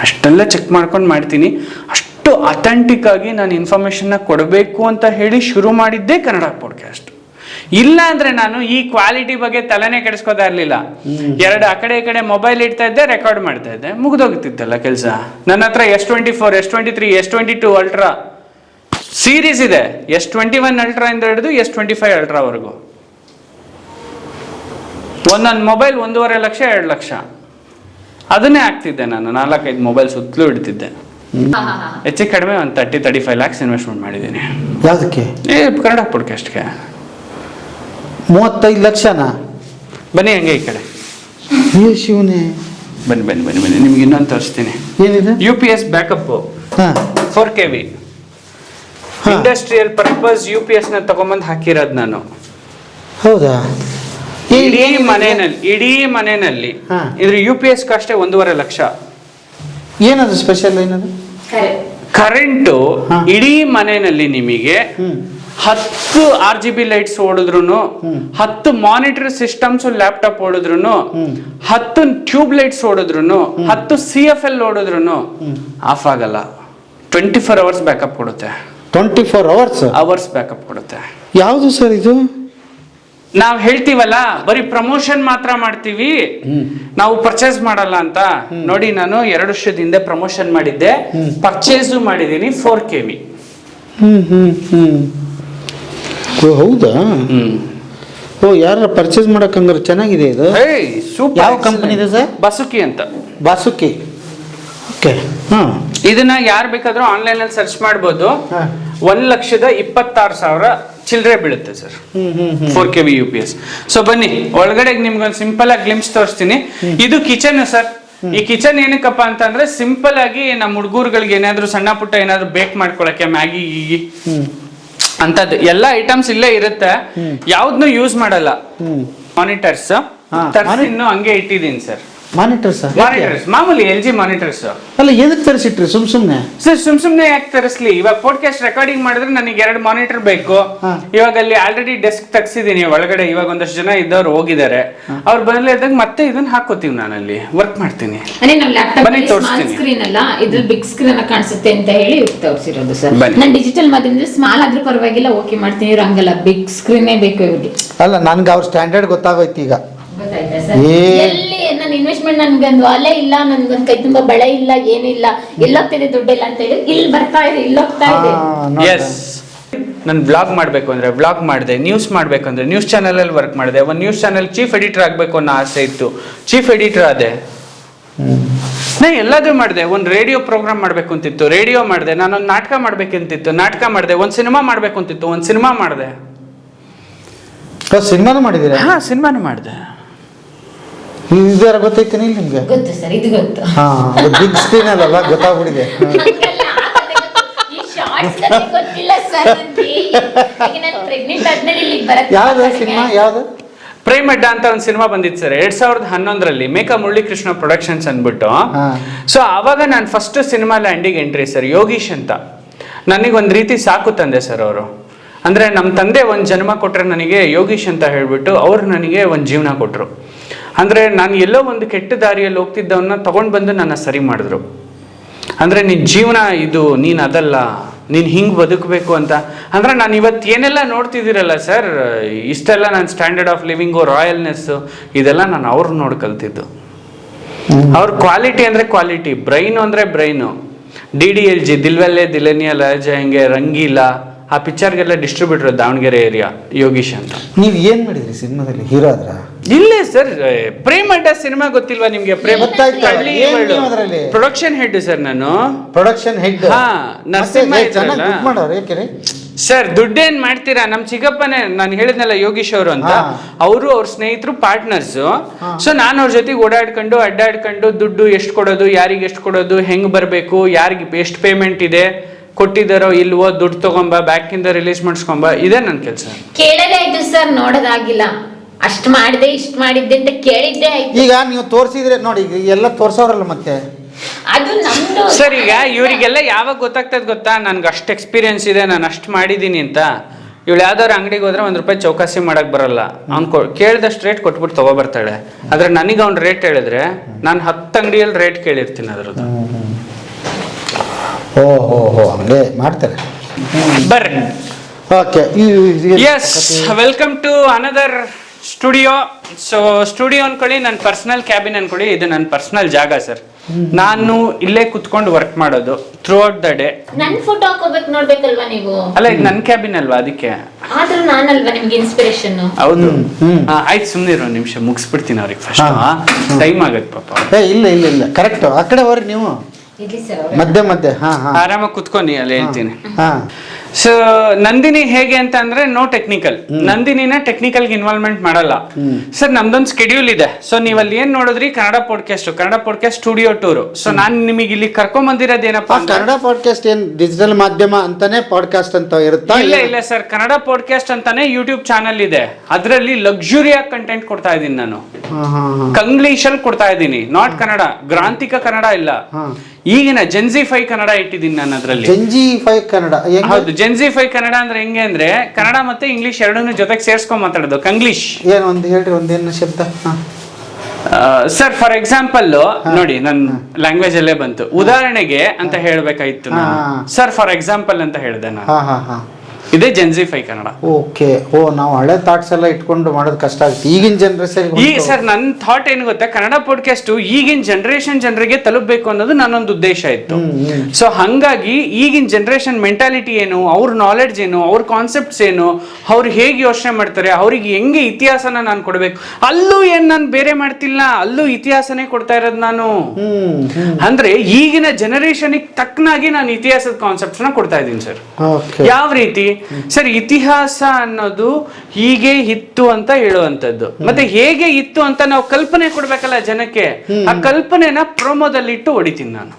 ಅಷ್ಟೆಲ್ಲ ಚೆಕ್ ಮಾಡ್ಕೊಂಡು ಮಾಡ್ತೀನಿ. ಅಷ್ಟು ಅಥೆಂಟಿಕ್ ಆಗಿ ನಾನು ಇನ್ಫಾರ್ಮೇಶನ್ನ ಕೊಡಬೇಕು ಅಂತ ಹೇಳಿ ಶುರು ಮಾಡಿದ್ದೇ ಕನ್ನಡ ಪಾಡ್ಕಾಸ್ಟ್. ಇಲ್ಲ ಅಂದ್ರೆ ನಾನು ಈ ಕ್ವಾಲಿಟಿ ಬಗ್ಗೆ ತಲೆನೇ ಕೆಡಿಸ್ಕೋತಾ ಇರ್ಲಿಲ್ಲ. 2 ಆ ಕಡೆ ಈ ಕಡೆ ಮೊಬೈಲ್ ಇಡ್ತಾ ಇದ್ದೆ, ರೆಕಾರ್ಡ್ ಮಾಡ್ತಾ ಇದ್ದೆ, ಮುಗ್ದೋಗ್ತಿತ್ತಲ್ಲ ಕೆಲಸ. ನನ್ನ ಹತ್ರ S24, S23, S22 ultra series ಇದೆ. S21 ಅಲ್ಟ್ರಾ ಇಂದ ಹಿಡಿದು S25 ಅಲ್ಟ್ರಾವರೆಗೂ ಒಂದೊಂದು ಮೊಬೈಲ್ 1.5 ಲಕ್ಷ 2 ಲಕ್ಷ ಅದನ್ನೇ ಆಗ್ತಿದ್ದೆ ನಾನು. 4-5 ಮೊಬೈಲ್ ಸುತ್ತಲೂ ಇಡ್ತಿದ್ದೆ. ಹೆಚ್ಚು ಕಡಿಮೆ ಒಂದು 30-35 lakhs ಇನ್ವೆಸ್ಟ್ಮೆಂಟ್ ಮಾಡಿದ್ದೀನಿ. ಯಾವ್ದಕ್ಕೆ? ಕನ್ನಡ ಪಾಡ್ಕಾಸ್ಟ್ಗೆ 35 ಲಕ್ಷನಾ? ಬನ್ನಿ ಹಂಗೆ ಈ ಕಡೆ ಶಿವನೇ, ಬನ್ನಿ ಬನ್ನಿ ಬನ್ನಿ ಬನ್ನಿ, ನಿಮ್ಗೆ ಇನ್ನೊಂದು ತೋರಿಸ್ತೀನಿ. ಏನಿದೆ? UPS backup 4 kV industrial purpose UPS ನ ತಗೊಂಬಂದು ಹಾಕಿರೋದು ನಾನು. ಹೌದಾ? ಇಡೀ ಮನೆಯಲ್ಲಿ ಇದ್ರ UPS ಅಷ್ಟೇ 1.5 ಲಕ್ಷ. ಏನದು ಸ್ಪೆಷಲ್? ಏನದು ಕರೆಂಟು ಇಡೀ ಮನೆಯಲ್ಲಿ ನಿಮಗೆ 10 RGB ಲೈಟ್ಸ್ ಓಡಿದ್ರು, 10 ಮಾನಿಟರ್ ಸಿಸ್ಟಮ್ಸ್ ಲ್ಯಾಪ್ಟಾಪ್ ಓಡಿದ್ರು, 10 ಟ್ಯೂಬ್ ಲೈಟ್ಸ್ ಓಡಿದ್ರು, 10 CFL ಓಡಿದ್ರು ಆಫ್ ಆಗಲ್ಲ. 24 hours ಬ್ಯಾಕಪ್ ಕೊಡುತ್ತೆ. 24 ಅವರ್ಸ್ ಬ್ಯಾಕಪ್ ಕೊಡುತ್ತೆ. ಯಾವುದು ಸರ್ ಇದು? ನಾವ್ ಹೇಳ್ತೀವಲ್ಲ ಬರೀ ಪ್ರಮೋಷನ್ ಮಾತ್ರ ಮಾಡ್ತೀವಿ, ನಾವು ಪರ್ಚೇಸ್ ಮಾಡಲ್ಲ ಅಂತ. ನೋಡಿ, ನಾನು 2 ವರ್ಷದ ಹಿಂದೆ ಪ್ರಮೋಷನ್ ಮಾಡಿದ್ದೆ, ಪರ್ಚೇಸು ಮಾಡಿದೀನಿ 4 kV. ಹೌದಾ? ಓ, ಯಾರ ಪರ್ಚೇಸ್ ಮಾಡಕ್ ಹಂಗಾರೆ ಚೆನ್ನಾಗಿದೆ ಇದು. ಸೂಪರ್. ಯಾವ ಕಂಪನಿ ಇದೆ ಸರ್? ಬಸುಕಿ ಅಂತ. ಬಾಸುಕಿ. ಓಕೆ. ಇದನ್ನ ಯಾರು ಬೇಕಾದ್ರೂ ಆನ್ಲೈನ್ ಅಲ್ಲಿ ಸರ್ಚ್ ಮಾಡ್ಬೋದು. 1,26,000 ಚಿಲ್ಲರೆ ಬೀಳುತ್ತೆ ಸರ್ 4 kV UPS. ಸೊ ಬನ್ನಿ ಒಳಗಡೆ ನಿಮ್ಗೊಂದು ಸಿಂಪಲ್ ಆಗಿ ಗ್ಲಿಮ್ಸ್ ತೋರಿಸ್ತೀನಿ. ಇದು ಕಿಚನ್ ಸರ್. ಈ ಕಿಚನ್ ಏನಕ್ಕಪ್ಪ ಅಂತಂದ್ರೆ ಸಿಂಪಲ್ ಆಗಿ ನಮ್ಮ ಹುಡುಗರುಗಳಿಗೆ ಏನಾದ್ರು ಸಣ್ಣ ಪುಟ್ಟ ಏನಾದ್ರು ಬೇಕ್ ಮಾಡ್ಕೊಳಕ್ಕೆ ಮ್ಯಾಗಿ ಗೀಗಿ ಅಂತದ್ದು ಎಲ್ಲ ಐಟಮ್ಸ್ ಇಲ್ಲೇ ಇರುತ್ತೆ. ಯಾವ್ದನ್ನು ಯೂಸ್ ಮಾಡಲ್ಲ. ಮಾನಿಟರ್ಸ್ ಇನ್ನು ಹಂಗೆ ಇಟ್ಟಿದ್ದೀನಿ ಸರ್. ಮಾನಿಟರ್ಸ್ ಮಾಮೂಲಿ LG ಮಾನಿಟರ್ಸ್. ಅಲ್ಲ, ಎದಕ್ಕೆ ತರಿಸಿಟ್ರಿ ಸುಮ್ನೆ? ಸರ್ ಸುಮ್ನೆ ಯಾಕೆ ತರಿಸ್ಲಿ? ಇವಾಗ ಪಾಡ್ಕಾಸ್ಟ್ ರೆಕಾರ್ಡಿಂಗ್ ಮಾಡಿದ್ರೆ ನನಗೆ 2 ಮಾನಿಟರ್ ಬೇಕು. ಇವಾಗ ಅಲ್ಲಿ ಆಲ್ರೆಡಿ ಡೆಸ್ಕ್ ತಗ್ಸಿದೀನಿ ಒಳಗಡೆ. ಇವಾಗ ಒಂದಷ್ಟು ಜನ ಇದ್ದವ್ರು ಹೋಗಿದ್ದಾರೆ. ಅವ್ರು ಬಂದಾಗ ಮತ್ತೆ ಇದನ್ನ ಹಾಕೋತೀವಿ, ನಾನಲ್ಲಿ ವರ್ಕ್ ಮಾಡ್ತೀನಿ. ಬನ್ನಿ ತೋರಿಸ್ತೀನಿ. ಸ್ಕ್ರೀನ್ ಅಲ್ಲ, ಇದು ಬಿಗ್ ಸ್ಕ್ರೀನ್ ಕಾಣಿಸುತ್ತೆ ಅಂತ ಹೇಳಿ ತೋರಿಸಿರೋದು ಸರ್. ನಾನು ಡಿಜಿಟಲ್ ಮಾಧ್ಯಮದಲ್ಲಿ ಸ್ಮಾಲ್ ಆದ್ರೂ ಪರವಾಗಿಲ್ಲ ಓಕೆ ಮಾಡ್ತೀನಿ. ಇವ್ರು ಹಂಗಲ್ಲ, ಬಿಗ್ ಸ್ಕ್ರೀನೇ ಬೇಕು ಇವ್ರಿಗೆ. ಅಲ್ಲ, ನನ್ಗೆ ಅವ್ರ ಸ್ಟ್ಯಾಂಡರ್ಡ್ ಗೊತ್ತಾಗೋಯ್ತು ಈಗ. ಗೊತ್ತಾಯ್ತಾ ಸರ್? ಎಲ್ಲಿ ನನ್ನ ಇನ್ವೆಸ್ಟ್ಮೆಂಟ್ ನನ್ಗೊಂದು ಅಲೆ ಇಲ್ಲ, ನನ್ಗೊಂದು ಕೈ ತುಂಬಾ ಬಳೆ ಇಲ್ಲ, ಏನಿಲ್ಲ, ಎಲ್ಲೋಗ್ತಿದೆ ದುಡ್ಡಿಲ್ಲ ಅಂತ ಹೇಳಿ ಇಲ್ಲಿ ಬರ್ತಾ ಇದೆ, ಇಲ್ಲೋಗ್ತಾ ಇದೆ. ಎಸ್, ನಾನು ವ್ಲಾಗ್ ಮಾಡಬೇಕು ಅಂದ್ರೆ ವ್ಲಾಗ್ ಮಾಡಿದೆ, ನ್ಯೂಸ್ ಮಾಡಬೇಕು ಅಂದ್ರೆ ನ್ಯೂಸ್ ಚಾನೆಲ್ ಅಲ್ಲಿ ವರ್ಕ್ ಮಾಡಿದೆ. ಒಂದು ನ್ಯೂಸ್ ಚಾನೆಲ್ ಚೀಫ್ ಎಡಿಟರ್ ಆಗಬೇಕು ಅನ್ನೋ ಆಸೆ ಇತ್ತು, ಚೀಫ್ ಎಡಿಟರ್ ಆದೆ. ನಾ ಎಲ್ಲದೂ ಮಾಡಿದೆ. ಒಂದು ರೇಡಿಯೋ ಪ್ರೋಗ್ರಾಮ್ ಮಾಡ್ಬೇಕು ಅಂತಿತ್ತು, ರೇಡಿಯೋ ಮಾಡಿದೆ. ನಾನೊಂದು ನಾಟಕ ಮಾಡ್ಬೇಕಂತಿತ್ತು, ನಾಟಕ ಮಾಡಿದೆ. ಒಂದು ಸಿನಿಮಾ ಮಾಡ್ಬೇಕು ಅಂತಿತ್ತು, ಒಂದು ಸಿನಿಮಾ ಮಾಡಿದೆ. ಸಿನಿಮಾನು ಮಾಡಿದ್ದೀರಾ? ಹಾ, ಸಿನಿಮಾನು ಮಾಡಿದೆ. ಇದರ ಗೊತ್ತೈತೇನೆ ಇಲ್ಲ ನಿಮ್ಗೆ? ಗೊತ್ತು ಸರ್, ಇದು ಗೊತ್ತು. ಹಾ, ಬಿಗ್ ಸ್ಕ್ರೀನ್ ಅಲ್ಲ, ಗೊತ್ತಾಗ್ಬಿಟ್ಟಿದೆ. ಗೊತ್ತಿಲ್ಲ ಸರ್ ನನಗೆ. ಈಗ ನಾನು ಪ್ರೆಗ್ನೆಂಟ್ ಆದ್ಮೇಲೆ ಇಲ್ಲಿಗೆ ಬರಕ್ಕೆ ಯಾವ್ದು ಸಿನಿಮಾ? ಯಾವ್ದು? ಪ್ರೇಮ್ ಅಡ್ಡ ಅಂತ ಒಂದು ಸಿನಿಮಾ ಬಂದಿತ್ತು ಸರ್ 2011ರಲ್ಲಿ ಮೇಕ ಮುರಳೀಕೃಷ್ಣ ಪ್ರೊಡಕ್ಷನ್ಸ್ ಅಂದ್ಬಿಟ್ಟು. ಸೊ ಆವಾಗ ನಾನು ಫಸ್ಟ್ ಸಿನಿಮಾ ಲ್ಯಾಂಡಿಗೆ ಎಂಟ್ರಿ ಸರ್. ಯೋಗೀಶ್ ಅಂತ ನನಗೆ ಒಂದು ರೀತಿ ಸಾಕು ತಂದೆ ಸರ್ ಅವರು. ಅಂದರೆ ನಮ್ಮ ತಂದೆ ಒಂದು ಜನ್ಮ ಕೊಟ್ಟರೆ ನನಗೆ ಯೋಗೀಶ್ ಅಂತ ಹೇಳಿಬಿಟ್ಟು ಅವ್ರು ನನಗೆ ಒಂದು ಜೀವನ ಕೊಟ್ಟರು. ಅಂದರೆ ನಾನು ಎಲ್ಲೋ ಒಂದು ಕೆಟ್ಟ ದಾರಿಯಲ್ಲಿ ಹೋಗ್ತಿದ್ದವನ್ನ ತೊಗೊಂಡು ಬಂದು ನನ್ನ ಸರಿ ಮಾಡಿದ್ರು. ಅಂದರೆ ನಿನ್ನ ಜೀವನ ಇದು, ನೀನು ಅದಲ್ಲ, ನೀನು ಹಿಂಗೆ ಬದುಕಬೇಕು ಅಂತ. ಅಂದರೆ ನಾನು ಇವತ್ತು ಏನೆಲ್ಲ ನೋಡ್ತಿದ್ದೀರಲ್ಲ ಸರ್, ಇಷ್ಟೆಲ್ಲ ನಾನು ಸ್ಟ್ಯಾಂಡರ್ಡ್ ಆಫ್ ಲಿವಿಂಗು, ರಾಯಲ್ನೆಸ್ಸು, ಇದೆಲ್ಲ ನಾನು ಅವ್ರು ನೋಡಿ ಕಲ್ತಿದ್ದು. ಅವ್ರ ಕ್ವಾಲಿಟಿ ಅಂದರೆ ಕ್ವಾಲಿಟಿ, ಬ್ರೈನು ಅಂದರೆ ಬ್ರೈನು. DDLG ದಿಲ್ವಲ್ಲೆ ದಿಲನಿಯ ಲಹಜ ಹೆಂಗೆ ರಂಗೀಲಾ ಆ ಪಿಕ್ಚರ್ಗೆಲ್ಲ ಡಿಸ್ಟ್ರಿಬ್ಯೂಟರ್ ದಾವಣಗೆರೆ ಏರಿಯಾ ಯೋಗೀಶ್ ಅಂತ. ನೀವು ಏನ್ ಮಾಡಿದ್ರಿ ಸಿನಿಮಾದಲ್ಲಿ, ಹೀರೋ ಆದ್ರ? ಇಲ್ಲೇ ಸರ್ ಪ್ರೇಮ್ ಅಡ್ಡ ಸಿನಿಮಾ ಗೊತ್ತಿಲ್ವಾ ನಿಮ್ಗೆ? ಪ್ರೇಮ್ ಅದರಲ್ಲಿ ಪ್ರೊಡಕ್ಷನ್ ಹೆಡ್ ಸರ್ ನಾನು. Production head? ಹಾ, ನರಸಿಂಹ ಸರ್. ದುಡ್ಡೇನ್ ಮಾಡ್ತೀರಾ, ನಮ್ ಚಿಕ್ಕಪ್ಪನೇ ನಾನು ಹೇಳಿದ್ನಲ್ಲ ಯೋಗೀಶ್ ಅವರು ಅಂತ, ಅವರು ಅವ್ರ ಸ್ನೇಹಿತರು ಪಾರ್ಟ್ನರ್ಸ್. ಸೊ ನಾನು ಅವ್ರ ಜೊತೆಗೆ ಓಡಾಡ್ಕೊಂಡು ಅಡ್ಡಾಡ್ಕೊಂಡು ದುಡ್ಡು ಎಷ್ಟು ಕೊಡೋದು, ಯಾರಿಗೆ ಎಷ್ಟು ಕೊಡೋದು, ಹೆಂಗ್ ಬರ್ಬೇಕು, ಯಾರಿಗೆ ಎಷ್ಟು ಪೇಮೆಂಟ್ ಇದೆ, ಕೊಟ್ಟಿದ್ದಾರೋ ಇಲ್ವೋ, ದುಡ್ಡು ತಗೊಂಬ, ಬ್ಯಾಂಕಿಂದ ರಿಲೀಸ್ ಮಾಡಿಸ್ಕೊಂಬ, ಇದೇ ನನ್ನ ಕೆಲಸ. ಕೇಳೋದೇ ಆಯ್ತು ಸರ್, ನೋಡೋದಾಗಿಲ್ಲ. ಅಷ್ಟ್ ಮಾಡಿದೆ ಇಷ್ಟ್ ಮಾಡಿದ್ದೆ ಅಂತ ಕೇಳಿದ್ದೆ ಆಯ್ತು. ಈಗ ನೀವು ತೋರಿಸಿದ್ರೆ ನೋಡಿ, ಈಗ ಎಲ್ಲ ತೋರ್ಸೋರಲ್ಲ ಮತ್ತೆ ಅದು ನಮ್ದು ಸರ್. ಈಗ ಇವರಿಗೆಲ್ಲ ಯಾವಾಗ ಗೊತ್ತಾಗ್ತದೆ ಗೊತ್ತಾ, ನನ್ಗೆ ಅಷ್ಟು ಎಕ್ಸ್ಪೀರಿಯನ್ಸ್ ಇದೆ, ನಾನು ಅಷ್ಟು ಮಾಡಿದ್ದೀನಿ ಅಂತ. ಇವಳು ಯಾವ್ದಾದ್ರು ಅಂಗಡಿಗೆ ಹೋದ್ರೆ ₹1 ಚೌಕಾಸಿ ಮಾಡಕ್ ಬರಲ್ಲ. ಅವ್ನು ಕೇಳಿದಷ್ಟು ರೇಟ್ ಕೊಟ್ಬಿಟ್ಟು ತಗೋಬರ್ತಾಳೆ. ಆದ್ರೆ ನನಗೆ ಅವ್ನು ರೇಟ್ ಹೇಳಿದ್ರೆ ನಾನು 10 ಅಂಗಡಿಯಲ್ಲಿ ರೇಟ್ ಕೇಳಿರ್ತೀನಿ ಅದ್ರದ್ದು. ಓಹೋ ಹಂಗೆ ಮಾಡ್ತಾರೆ. ಬರ್ರಿ. Okay, yes, welcome to another studio. So studio ಅನ್ಕೊಳ್ಳಿ, ನನ್ನ ಪರ್ಸನಲ್ ಕ್ಯಾಬಿನ್ ಅನ್ಕೊಳ್ಳಿ, ಇದು ನನ್ನ ಪರ್ಸನಲ್ ಜಾಗ ಸರ್. ನಾನು ಇಲ್ಲೇ ಕುತ್ಕೊಂಡು ವರ್ಕ್ ಮಾಡೋದು ಥ್ರೂ ಔಟ್ ದ ಡೇ. ನನ್ ಫೋಟೋ ಹಾಕೋಬೇಕು ನೋಡ್ಬೇಕಲ್ವಾ ನೀವು? ಅಲ್ಲ, ಇದು ನನ್ನ ಕ್ಯಾಬಿನ್ ಅಲ್ವಾ, ಅದಕ್ಕೆ. ಆದ್ರೂ ನಾನಲ್ವಾ ನಿಮ್ಗೆ ಇನ್ಸ್ಪಿರೇಷನ್? ಹೌದು. ಆಯ್ತು, ಸುಮ್ಮನೆ ಇರೋ ನಿಮಿಷ, ಮುಗಿಸ್ಬಿಡ್ತೀನಿ ಅವ್ರಿಗೆ ಫಸ್ಟ್. ಟೈಮ್ ಆಗತ್ತೆ ಪಾಪ. ಇಲ್ಲ ಕರೆಕ್ಟ್. ಆ ಕಡೆ ಹೋರಿ ನೀವು, ಮಧ್ಯೆ ಮಧ್ಯೆ. ಆರಾಮಾಗಿ ಕುತ್ಕೊಂಡು ಅಲ್ಲಿ ಹೇಳ್ತೀನಿ. ಸೊ ನಂದಿನಿ ಹೇಗೆ ಅಂತ ಅಂದ್ರೆ ನೋ ಟೆಕ್ನಿಕಲ್. ನಂದಿನಿನ ಟೆಕ್ನಿಕಲ್ಗೆ ಇನ್ವಾಲ್ವ್ಮೆಂಟ್ ಮಾಡಲ್ಲ ಸರ್. ನಮ್ದೊಂದು ಸ್ಕೆಡ್ಯೂಲ್ ಇದೆ. ಸೊ ನೀವು ಅಲ್ಲಿ ಏನ್ ನೋಡಿದ್ರಿ, Kannada podcast studio tour. So ನಾನು ನಿಮಗೆ ಇಲ್ಲಿ ಕರ್ಕೊಂಡ್ ಬಂದಿರೋದೇನಪ್ಪ, ಕನ್ನಡ ಪಾಡ್ಕಾಸ್ಟ್ ಏನ್ ಡಿಜಿಟಲ್ ಮಾಧ್ಯಮ ಅಂತಾನೆ ಪಾಡ್ಕಾಸ್ಟ್ ಅಂತ ಇರುತ್ತಾ? ಇಲ್ಲ ಸರ್, ಕನ್ನಡ ಪಾಡ್ಕಾಸ್ಟ್ ಅಂತಾನೆ ಯೂಟ್ಯೂಬ್ ಚಾನಲ್ ಇದೆ. ಅದರಲ್ಲಿ ಲಕ್ಸುರಿಯಾಗಿ ಕಂಟೆಂಟ್ ಕೊಡ್ತಾ ಇದ್ದೀನಿ ನಾನು. ಕಂಗ್ಲೀಷಲ್ಲಿ ಕೊಡ್ತಾ ಇದ್ದೀನಿ, ನಾಟ್ ಕನ್ನಡ, ಗ್ರಾಂಥಿಕ ಕನ್ನಡ ಇಲ್ಲ. ಈಗಿನ ಜೆನ್ಜಿ5 ಕನ್ನಡ ಇಟ್ಟಿದ್ದೀನಿ ನಾನು ಅದರಲ್ಲಿ. ಜೆನ್ಜಿ5 ಕನ್ನಡ? ಹೌದು, ಜೆನ್ಜಿ5 ಕನ್ನಡ ಅಂದ್ರೆ ಹೆಂಗೆ ಅಂದ್ರೆ ಕನ್ನಡ ಮತ್ತೆ ಇಂಗ್ಲಿಷ್ ಎರಡನ್ನೂ ಜೊತೆಗೆ ಸೇರ್ಸ್ಕೊಂಡ್ ಮಾತಾಡೋದು, ಕಂಗ್ಲೀಷ್. ಒಂದು ಹೇಳ್ರಿ, ಒಂದೇನು ಶಬ್ದ ಸರ್. ಫಾರ್ ಎಕ್ಸಾಂಪಲ್ ನೋಡಿ, ನನ್ನ ಲ್ಯಾಂಗ್ವೇಜ್ ಅಲ್ಲೇ ಬಂತು. ಉದಾಹರಣೆಗೆ ಅಂತ ಹೇಳ್ಬೇಕಾಯ್ತು ಸರ್. ಫಾರ್ ಎಕ್ಸಾಂಪಲ್ ಅಂತ ಹೇಳಿದೆ ನಾನು. ಇದೇ ಜೆನ್ಜಿ5 ಕನ್ನಡ. ಓಕೆ. ನಾವು ಹಳೆ ಥಾಟ್ಸ್ ಎಲ್ಲ ಇಟ್ಕೊಂಡು ಮಾಡೋದು ಕಷ್ಟ ಆಗುತ್ತೆ ಈಗಿನ ಜನರೇಷನ್. ಈಗ ಸರ್ ನನ್ನ ಥಾಟ್ ಏನು ಗೊತ್ತಾ, ಕನ್ನಡ ಪಾಡ್ಕಾಸ್ಟ್ ಈಗಿನ ಜನರೇಷನ್ ಜನರಿಗೆ ತಲುಪಬೇಕು ಅನ್ನೋದು ನನ್ನೊಂದು ಉದ್ದೇಶ ಇತ್ತು. ಸೊ ಹಂಗಾಗಿ ಈಗಿನ ಜನರೇಷನ್ ಮೆಂಟಾಲಿಟಿ ಏನು, ಅವ್ರ ನಾಲೆಡ್ಜ್ ಏನು, ಅವ್ರ ಕಾನ್ಸೆಪ್ಟ್ಸ್ ಏನು, ಅವ್ರು ಹೇಗೆ ಯೋಚನೆ ಮಾಡ್ತಾರೆ, ಅವ್ರಿಗೆ ಹೆಂಗೆ ಇತಿಹಾಸನ ನಾನು ಕೊಡ್ಬೇಕು. ಅಲ್ಲೂ ಏನ್ ನಾನು ಬೇರೆ ಮಾಡ್ತಿಲ್ಲ, ಅಲ್ಲೂ ಇತಿಹಾಸನೇ ಕೊಡ್ತಾ ಇರೋದು ನಾನು. ಅಂದ್ರೆ ಈಗಿನ ಜನರೇಷನ್ ತಕ್ಕನಾಗಿ ನಾನು ಇತಿಹಾಸದ ಕಾನ್ಸೆಪ್ಟ್ಸ್ ನ ಕೊಡ್ತಾ ಇದ್ದೀನಿ ಸರ್. ಯಾವ ರೀತಿ ಸರ್, ಇತಿಹಾಸ ಅನ್ನೋದು ಹೀಗೆ ಇತ್ತು ಅಂತ ಹೇಳುವಂತದ್ದು, ಮತ್ತೆ ಹೇಗೆ ಇತ್ತು ಅಂತ ನಾವು ಕಲ್ಪನೆ ಕೊಡ್ಬೇಕಲ್ಲ ಜನಕ್ಕೆ. ಆ ಕಲ್ಪನೆನ ಪ್ರೋಮೋದಲ್ಲಿ ಇಟ್ಟು ಹೊಡಿತೀನಿ ನಾನು.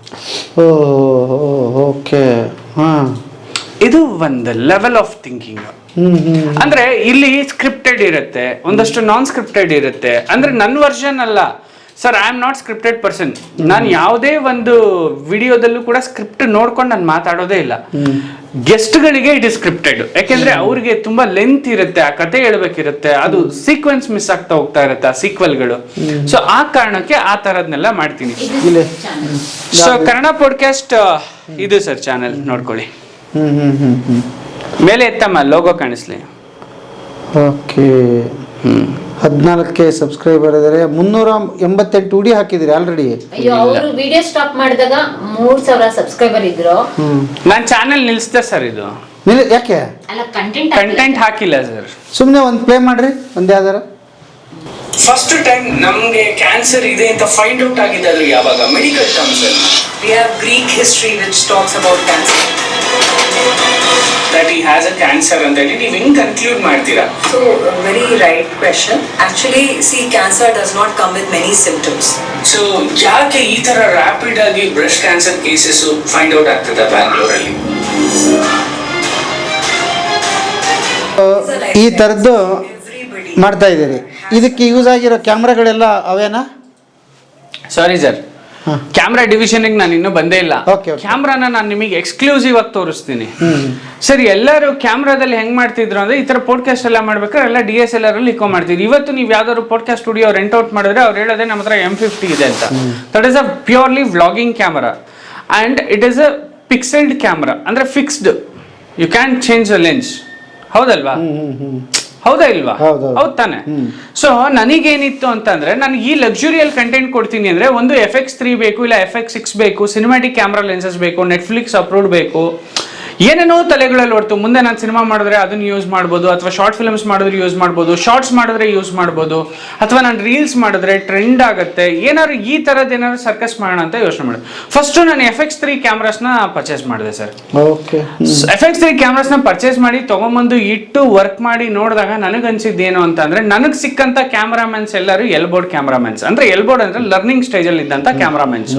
ಇದು ಒಂದು ಲೆವೆಲ್ ಆಫ್ ಥಿಂಕಿಂಗ್. ಅಂದ್ರೆ ಇಲ್ಲಿ ಸ್ಕ್ರಿಪ್ಟೆಡ್ ಇರುತ್ತೆ, ಒಂದಷ್ಟು ನಾನ್ ಸ್ಕ್ರಿಪ್ಟೆಡ್ ಇರುತ್ತೆ. ಅಂದ್ರೆ ನನ್ನ ವರ್ಷನ್ ಅಲ್ಲ sir, I am not scripted person. ನಾನು ಯಾವುದೇ ಒಂದು ವಿಡಿಯೋದಲ್ಲೂ ಕೂಡ ಸ್ಕ್ರಿಪ್ಟ್ ನೋಡ್ಕೊಂಡು ನಾನು ಮಾತಾಡೋದೇ ಇಲ್ಲ. ಗೆಸ್ಟ್ಗಳಿಗೆ ಇಟ್ ಇಸ್ ಸ್ಕ್ರಿಪ್ಟೆಡ್. ಯಾಕೆಂದ್ರೆ ಅವ್ರಿಗೆ ತುಂಬಾ ಲೆಂತ್ ಇರುತ್ತೆ, ಆ ಕತೆ ಹೇಳ್ಬೇಕಿರುತ್ತೆ, ಅದು ಸೀಕ್ವೆನ್ಸ್ ಮಿಸ್ ಆಗ್ತಾ ಹೋಗ್ತಾ ಇರುತ್ತೆ, ಆ ಸೀಕ್ವೆಲ್ಗಳು. ಸೊ ಆ ಕಾರಣಕ್ಕೆ ಆ ತರದ್ನೆಲ್ಲ ಮಾಡ್ತೀನಿ. ಸೊ ಕನ್ನಡ ಪಾಡ್ಕಾಸ್ಟ್ ಇದು ಸರ್ ಚಾನೆಲ್, ನೋಡ್ಕೊಳ್ಳಿ. ಮೇಲೆ ಎತ್ತಮ್ಮ, ಲೋಗೋ ಕಾಣಿಸ್ಲಿ. ಓಕೆ. 14K ಸಬ್ಸ್ಕ್ರೈಬರ್ ಇದಾರೆ. 388 ವಿಡಿಯೋ ಹಾಕಿದಿರಿ ಆಲ್ರೆಡಿ. ಅಯ್ಯೋ, ಅವರು ವಿಡಿಯೋ ಸ್ಟಾಪ್ ಮಾಡಿದಾಗ 3000 ಸಬ್ಸ್ಕ್ರೈಬರ್ ಇದ್ರು. ನಾನು ಚಾನೆಲ್ ನಿಲ್ಸ್ದೆ ಸರ್. ಇದು ಯಾಕೆ? ಅಲ್ಲ, ಕಂಟೆಂಟ್ ಹಾಕಿಲ್ಲ ಸರ್. ಸುಮ್ಮನೆ ಒಂದು ಪ್ಲೇ ಮಾಡ್ರಿ, ಒಂದು ಯಾವ್ದಾರ. ಫಸ್ಟ್ ಟೈಮ್ ನಮಗೆ ಕ್ಯಾನ್ಸರ್ ಇದೆ ಅಂತ ಫೈಂಡ್ ಔಟ್ ಆಗಿದ್ದು ಯಾವಾಗ? ಮೆಡಿಕಲ್ ಟರ್ಮ್ಸ್ ಅಲ್ಲಿ we have Greek history which talks about cancer, that he has a cancer ಅಂತ ಹೇಳಿ ನೀವು ಹೆಂಗ್ ಕನ್ಕ್ಲೂಡ್ ಮಾಡ್ತೀರಾ? So very right question. Actually, see, cancer does not come with many symptoms. So ಯಾಕೆ ಈ ತರ ರ್ಯಾಪಿಡ್ ಆಗಿ breast cancer cases find out ಆಗ್ತದೆ ಬ್ಯಾಂಗ್ಳೂರಲ್ಲಿ? ಈ ತರದ್ದು ಮಾಡ್ತಾ ಇದ್ದೀರಿ. ಇದಕ್ಕೆ ಯೂಸ್ ಆಗಿರೋ ಕ್ಯಾಮ್ರಾಗಳೆಲ್ಲ ಅವೇನಾ? ಸಾರಿ ಸರ್, ಕ್ಯಾಮ್ರಾ ಡಿವಿಷನ್ಗೆ ನಾನು ಇನ್ನೂ ಬಂದೇ ಇಲ್ಲ. Okay. ಕ್ಯಾಮ್ರಾನ ನಾನು ನಿಮಗೆ ಎಕ್ಸ್ಕ್ಲೂಸಿವ್ ಆಗಿ ತೋರಿಸ್ತೀನಿ. ಸರ್, ಎಲ್ಲರೂ ಕ್ಯಾಮ್ರಾದಲ್ಲಿ ಹೆಂಗ್ ಮಾಡ್ತಿದ್ರು ಅಂದ್ರೆ ಈ ತರ ಪಾಡ್ಕಾಸ್ಟ್ ಎಲ್ಲ ಮಾಡ್ಬೇಕಾದ್ರೆ ಎಲ್ಲ DSLR ಅಲ್ಲಿ ಇಕೋ ಮಾಡ್ತಿದ್ರು. ಇವತ್ತು ನೀವು ಯಾವ್ದಾದ್ರು ಪಾಡ್ಕಾಸ್ಟ್ ಸ್ಟುಡಿಯೋ ರೆಂಟ್ ಔಟ್ ಮಾಡಿದ್ರೆ ಅವ್ರು ಹೇಳೋದೇ ನಮ್ಮ ಹತ್ರ M50 ಇದೆ ಅಂತ. That is a purely vlogging camera and it is a pixelled camera, ಅಂದ್ರೆ fixed, you can change the lens. ಹೌದಲ್ವಾ? ಹೌದಾ ಇಲ್ವಾ? ಹೌದ್ ತಾನೆ. ಸೊ ನನಗೇನಿತ್ತು ಅಂತಂದ್ರೆ, ನಾನು ಈ ಲಕ್ಸುರಿಯಲ್ ಕಂಟೆಂಟ್ ಕೊಡ್ತೀನಿ ಅಂದ್ರೆ ಒಂದು FX3 ಬೇಕು, ಇಲ್ಲ FX6 ಬೇಕು, ಸಿನಿಮ್ಯಾಟಿಕ್ ಕ್ಯಾಮ್ರಾ ಲೆನ್ಸಸ್ ಬೇಕು, ನೆಟ್ಫ್ಲಿಕ್ಸ್ ಅಪ್ರೂವ್ಡ್ ಬೇಕು, ಏನೇನೋ ತಲೆಗಳಲ್ಲಿ ಹೊರತು ಮುಂದೆ ನಾನು ಸಿನಿಮಾ ಮಾಡಿದ್ರೆ ಅದನ್ನ ಯೂಸ್ ಮಾಡ್ಬೋದು, ಅಥವಾ ಶಾರ್ಟ್ ಫಿಲ್ಮ್ಸ್ ಮಾಡಿದ್ರೆ ಯೂಸ್ ಮಾಡ್ಬೋದು, ಶಾರ್ಟ್ಸ್ ಮಾಡಿದ್ರೆ ಯೂಸ್ ಮಾಡ್ಬೋದು, ಅಥವಾ ನಾನು ರೀಲ್ಸ್ ಮಾಡಿದ್ರೆ ಟ್ರೆಂಡ್ ಆಗುತ್ತೆ, ಏನಾದ್ರು ಈ ಥರದ್ದು ಏನಾದ್ರು ಸರ್ಕಸ್ ಮಾಡೋಣ ಅಂತ ಯೋಚನೆ ಮಾಡಿದೆ. ಫಸ್ಟು ನಾನು FX3 ಕ್ಯಾಮ್ರಾಸ್ನ ಪರ್ಚೇಸ್ ಮಾಡಿದೆ ಸರ್. ಓಕೆ. FX3 ಕ್ಯಾಮ್ರಾಸ್ನ ಪರ್ಚೇಸ್ ಮಾಡಿ ತೊಗೊಂಬಂದು ಇಟ್ಟು ವರ್ಕ್ ಮಾಡಿ ನೋಡಿದಾಗ ನನಗನ್ಸಿದ್ದು ಏನು ಅಂತ ಅಂದ್ರೆ, ನನಗೆ ಸಿಕ್ಕಂಥ ಕ್ಯಾಮ್ರಾಮನ್ಸ್ ಎಲ್ಲರೂ ಎಲ್ಬೋರ್ಡ್ ಕ್ಯಾಮ್ರಾಮನ್ಸ್, ಅಂದ್ರೆ ಎಲ್ಬೋರ್ಡ್ ಅಂದ್ರೆ ಲರ್ನಿಂಗ್ ಸ್ಟೇಜಲ್ಲಿ ಇದ್ದಂಥ ಕ್ಯಾಮ್ರಾಮನ್ಸ್.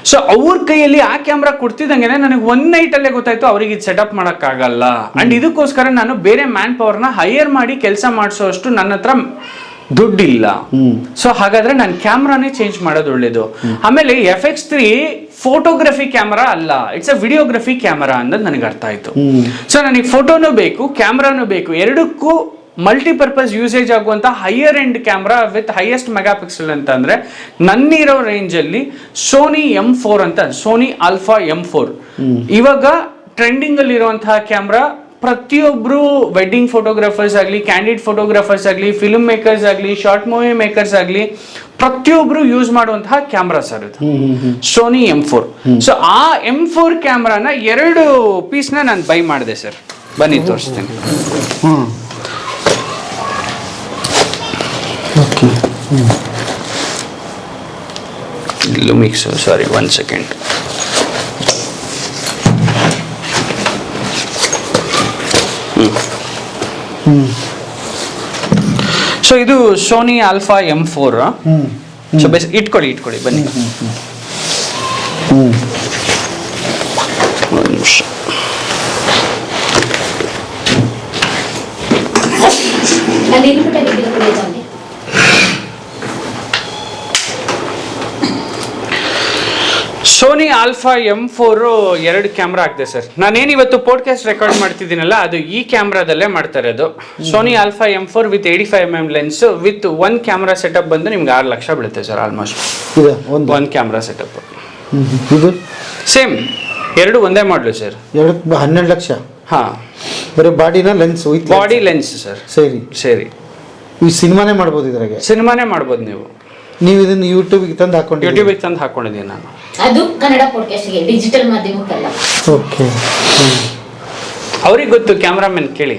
ಸೊ ಅವ್ರ ಕೈಯಲ್ಲಿ ಆ ಕ್ಯಾಮ್ರಾ ಕೊಡ್ತಿದ್ದಂಗೆ ನನಗೆ ಒನ್ ನೈಟ್ ಅಲ್ಲೇ ಗೊತ್ತಾಯ್ತು ಅವ್ರಿಗೆ ಇದು ಸೆಟಪ್ ಮಾಡೋಕ್ಕಾಗಲ್ಲ. ಅಂಡ್ ಇದಕ್ಕೋಸ್ಕರ ನಾನು ಬೇರೆ ಮ್ಯಾನ್ ಪವರ್ನ ಹೈಯರ್ ಮಾಡಿ ಕೆಲಸ ಮಾಡಿಸೋ ಅಷ್ಟು ನನ್ನ ಹತ್ರ ದುಡ್ಡಿಲ್ಲ. ಸೊ ಹಾಗಾದ್ರೆ ನಾನು ಕ್ಯಾಮ್ರಾನೇ ಚೇಂಜ್ ಮಾಡೋದು ಒಳ್ಳೇದು. ಆಮೇಲೆ FX3 ಫೋಟೋಗ್ರಫಿ ಕ್ಯಾಮರಾ ಅಲ್ಲ, ಇಟ್ಸ್ ಅ ವಿಡಿಯೋಗ್ರಫಿ ಕ್ಯಾಮರಾ ಅನ್ನೋದು ನನಗೆ ಅರ್ಥ ಆಯ್ತು. ಸೊ ನನಗೆ ಫೋಟೋನು ಬೇಕು, ಕ್ಯಾಮ್ರಾನು ಬೇಕು, ಎರಡಕ್ಕೂ ಮಲ್ಟಿಪರ್ಪಸ್ ಯೂಸೇಜ್ ಆಗುವಂತ higher end camera with highest megapixel ಅಂತ ಅಂದ್ರೆ ನನ್ನಿರೋ ರೇಂಜ್ ಅಲ್ಲಿ ಸೋನಿ M4 ಅಂತ, ಸೋನಿ ಆಲ್ಫಾ M4 ಇವಾಗ ಟ್ರೆಂಡಿಂಗ್ ಅಲ್ಲಿ ಇರುವಂತಹ ಕ್ಯಾಮ್ರಾ. ಪ್ರತಿಯೊಬ್ರು ವೆಡ್ಡಿಂಗ್ ಫೋಟೋಗ್ರಾಫರ್ಸ್ ಆಗಲಿ, ಕ್ಯಾಂಡಿಡ್ ಫೋಟೋಗ್ರಾಫರ್ಸ್ ಆಗಲಿ, ಫಿಲ್ಮ್ ಮೇಕರ್ಸ್ ಆಗಲಿ, ಶಾರ್ಟ್ ಮೂವಿ ಮೇಕರ್ಸ್ ಆಗಲಿ, ಪ್ರತಿಯೊಬ್ರು ಯೂಸ್ ಮಾಡುವಂತಹ ಕ್ಯಾಮ್ರಾ ಸರ್ ಇದು ಸೋನಿ M4. ಸೊ ಆ M4 ಕ್ಯಾಮ್ರಾನ 2 ಪೀಸ್ನ ನಾನು ಬೈ ಮಾಡಿದೆ ಸರ್. ಬನ್ನಿ ತೋರಿಸ್ತೀನಿ. Lumix, sorry, 1 second. ಸೊ ಇದು Sony Alpha M4. So base ಇಟ್ಕೊಳ್ಳಿ ಬನ್ನಿ. ಒಂದು ನಿಮಿಷ. ಸೋನಿ ಆಲ್ಫಾ M4 2 ಕ್ಯಾಮ್ರಾ ಆಗಿದೆ ಸರ್. ನಾನೇನು ಇವತ್ತು ಪಾಡ್ಕಾಸ್ಟ್ ರೆಕಾರ್ಡ್ ಮಾಡ್ತಿದ್ದೀನಲ್ಲ ಅದು ಈ ಕ್ಯಾಮ್ರಾದಲ್ಲೇ ಮಾಡ್ತಾ ಇರೋದು. Sony Alpha M4 with 85mm lens with 1 camera setup ಬಂದು ನಿಮ್ಗೆ 6 ಲಕ್ಷ ಬೀಳುತ್ತೆ ಸರ್. ಆಲ್ಮೋಸ್ಟ್ ಒಂದು ಕ್ಯಾಮ್ರಾ ಸೆಟಪ್ ಸೇಮ್, 2 ಒಂದೇ ಮಾಡಲು ಸರ್. 12 ಲಕ್ಷ. ಹಾ, ಬರೀ ಬಾಡಿನ ಲೆನ್ಸ್, ಬಾಡಿ ಲೆನ್ಸ್ ಸರ್. ಸೇರಿ ಈ ಸಿನಿಮಾನೇ ಮಾಡ್ಬೋದು, ಇದ್ರಾಗೆ ಸಿನಿಮಾನೇ ಮಾಡ್ಬೋದು ನೀವು. ಇದನ್ನ ಯೂಟ್ಯೂಬ್ಗೆ ತಂದು ಹಾಕೊಂಡಿದ್ದೀನಿ ನಾನು. ಅದು ಕನ್ನಡ ಪಾಡ್ಕಾಸ್ಟ್ಗೆ, ಡಿಜಿಟಲ್ ಮಾಧ್ಯಮಕ್ಕಲ್ಲ. ಓಕೆ. ಅವ್ರಿಗೆ ಗೊತ್ತು, ಕ್ಯಾಮ್ರಾಮನ್ ಕೇಳಿ.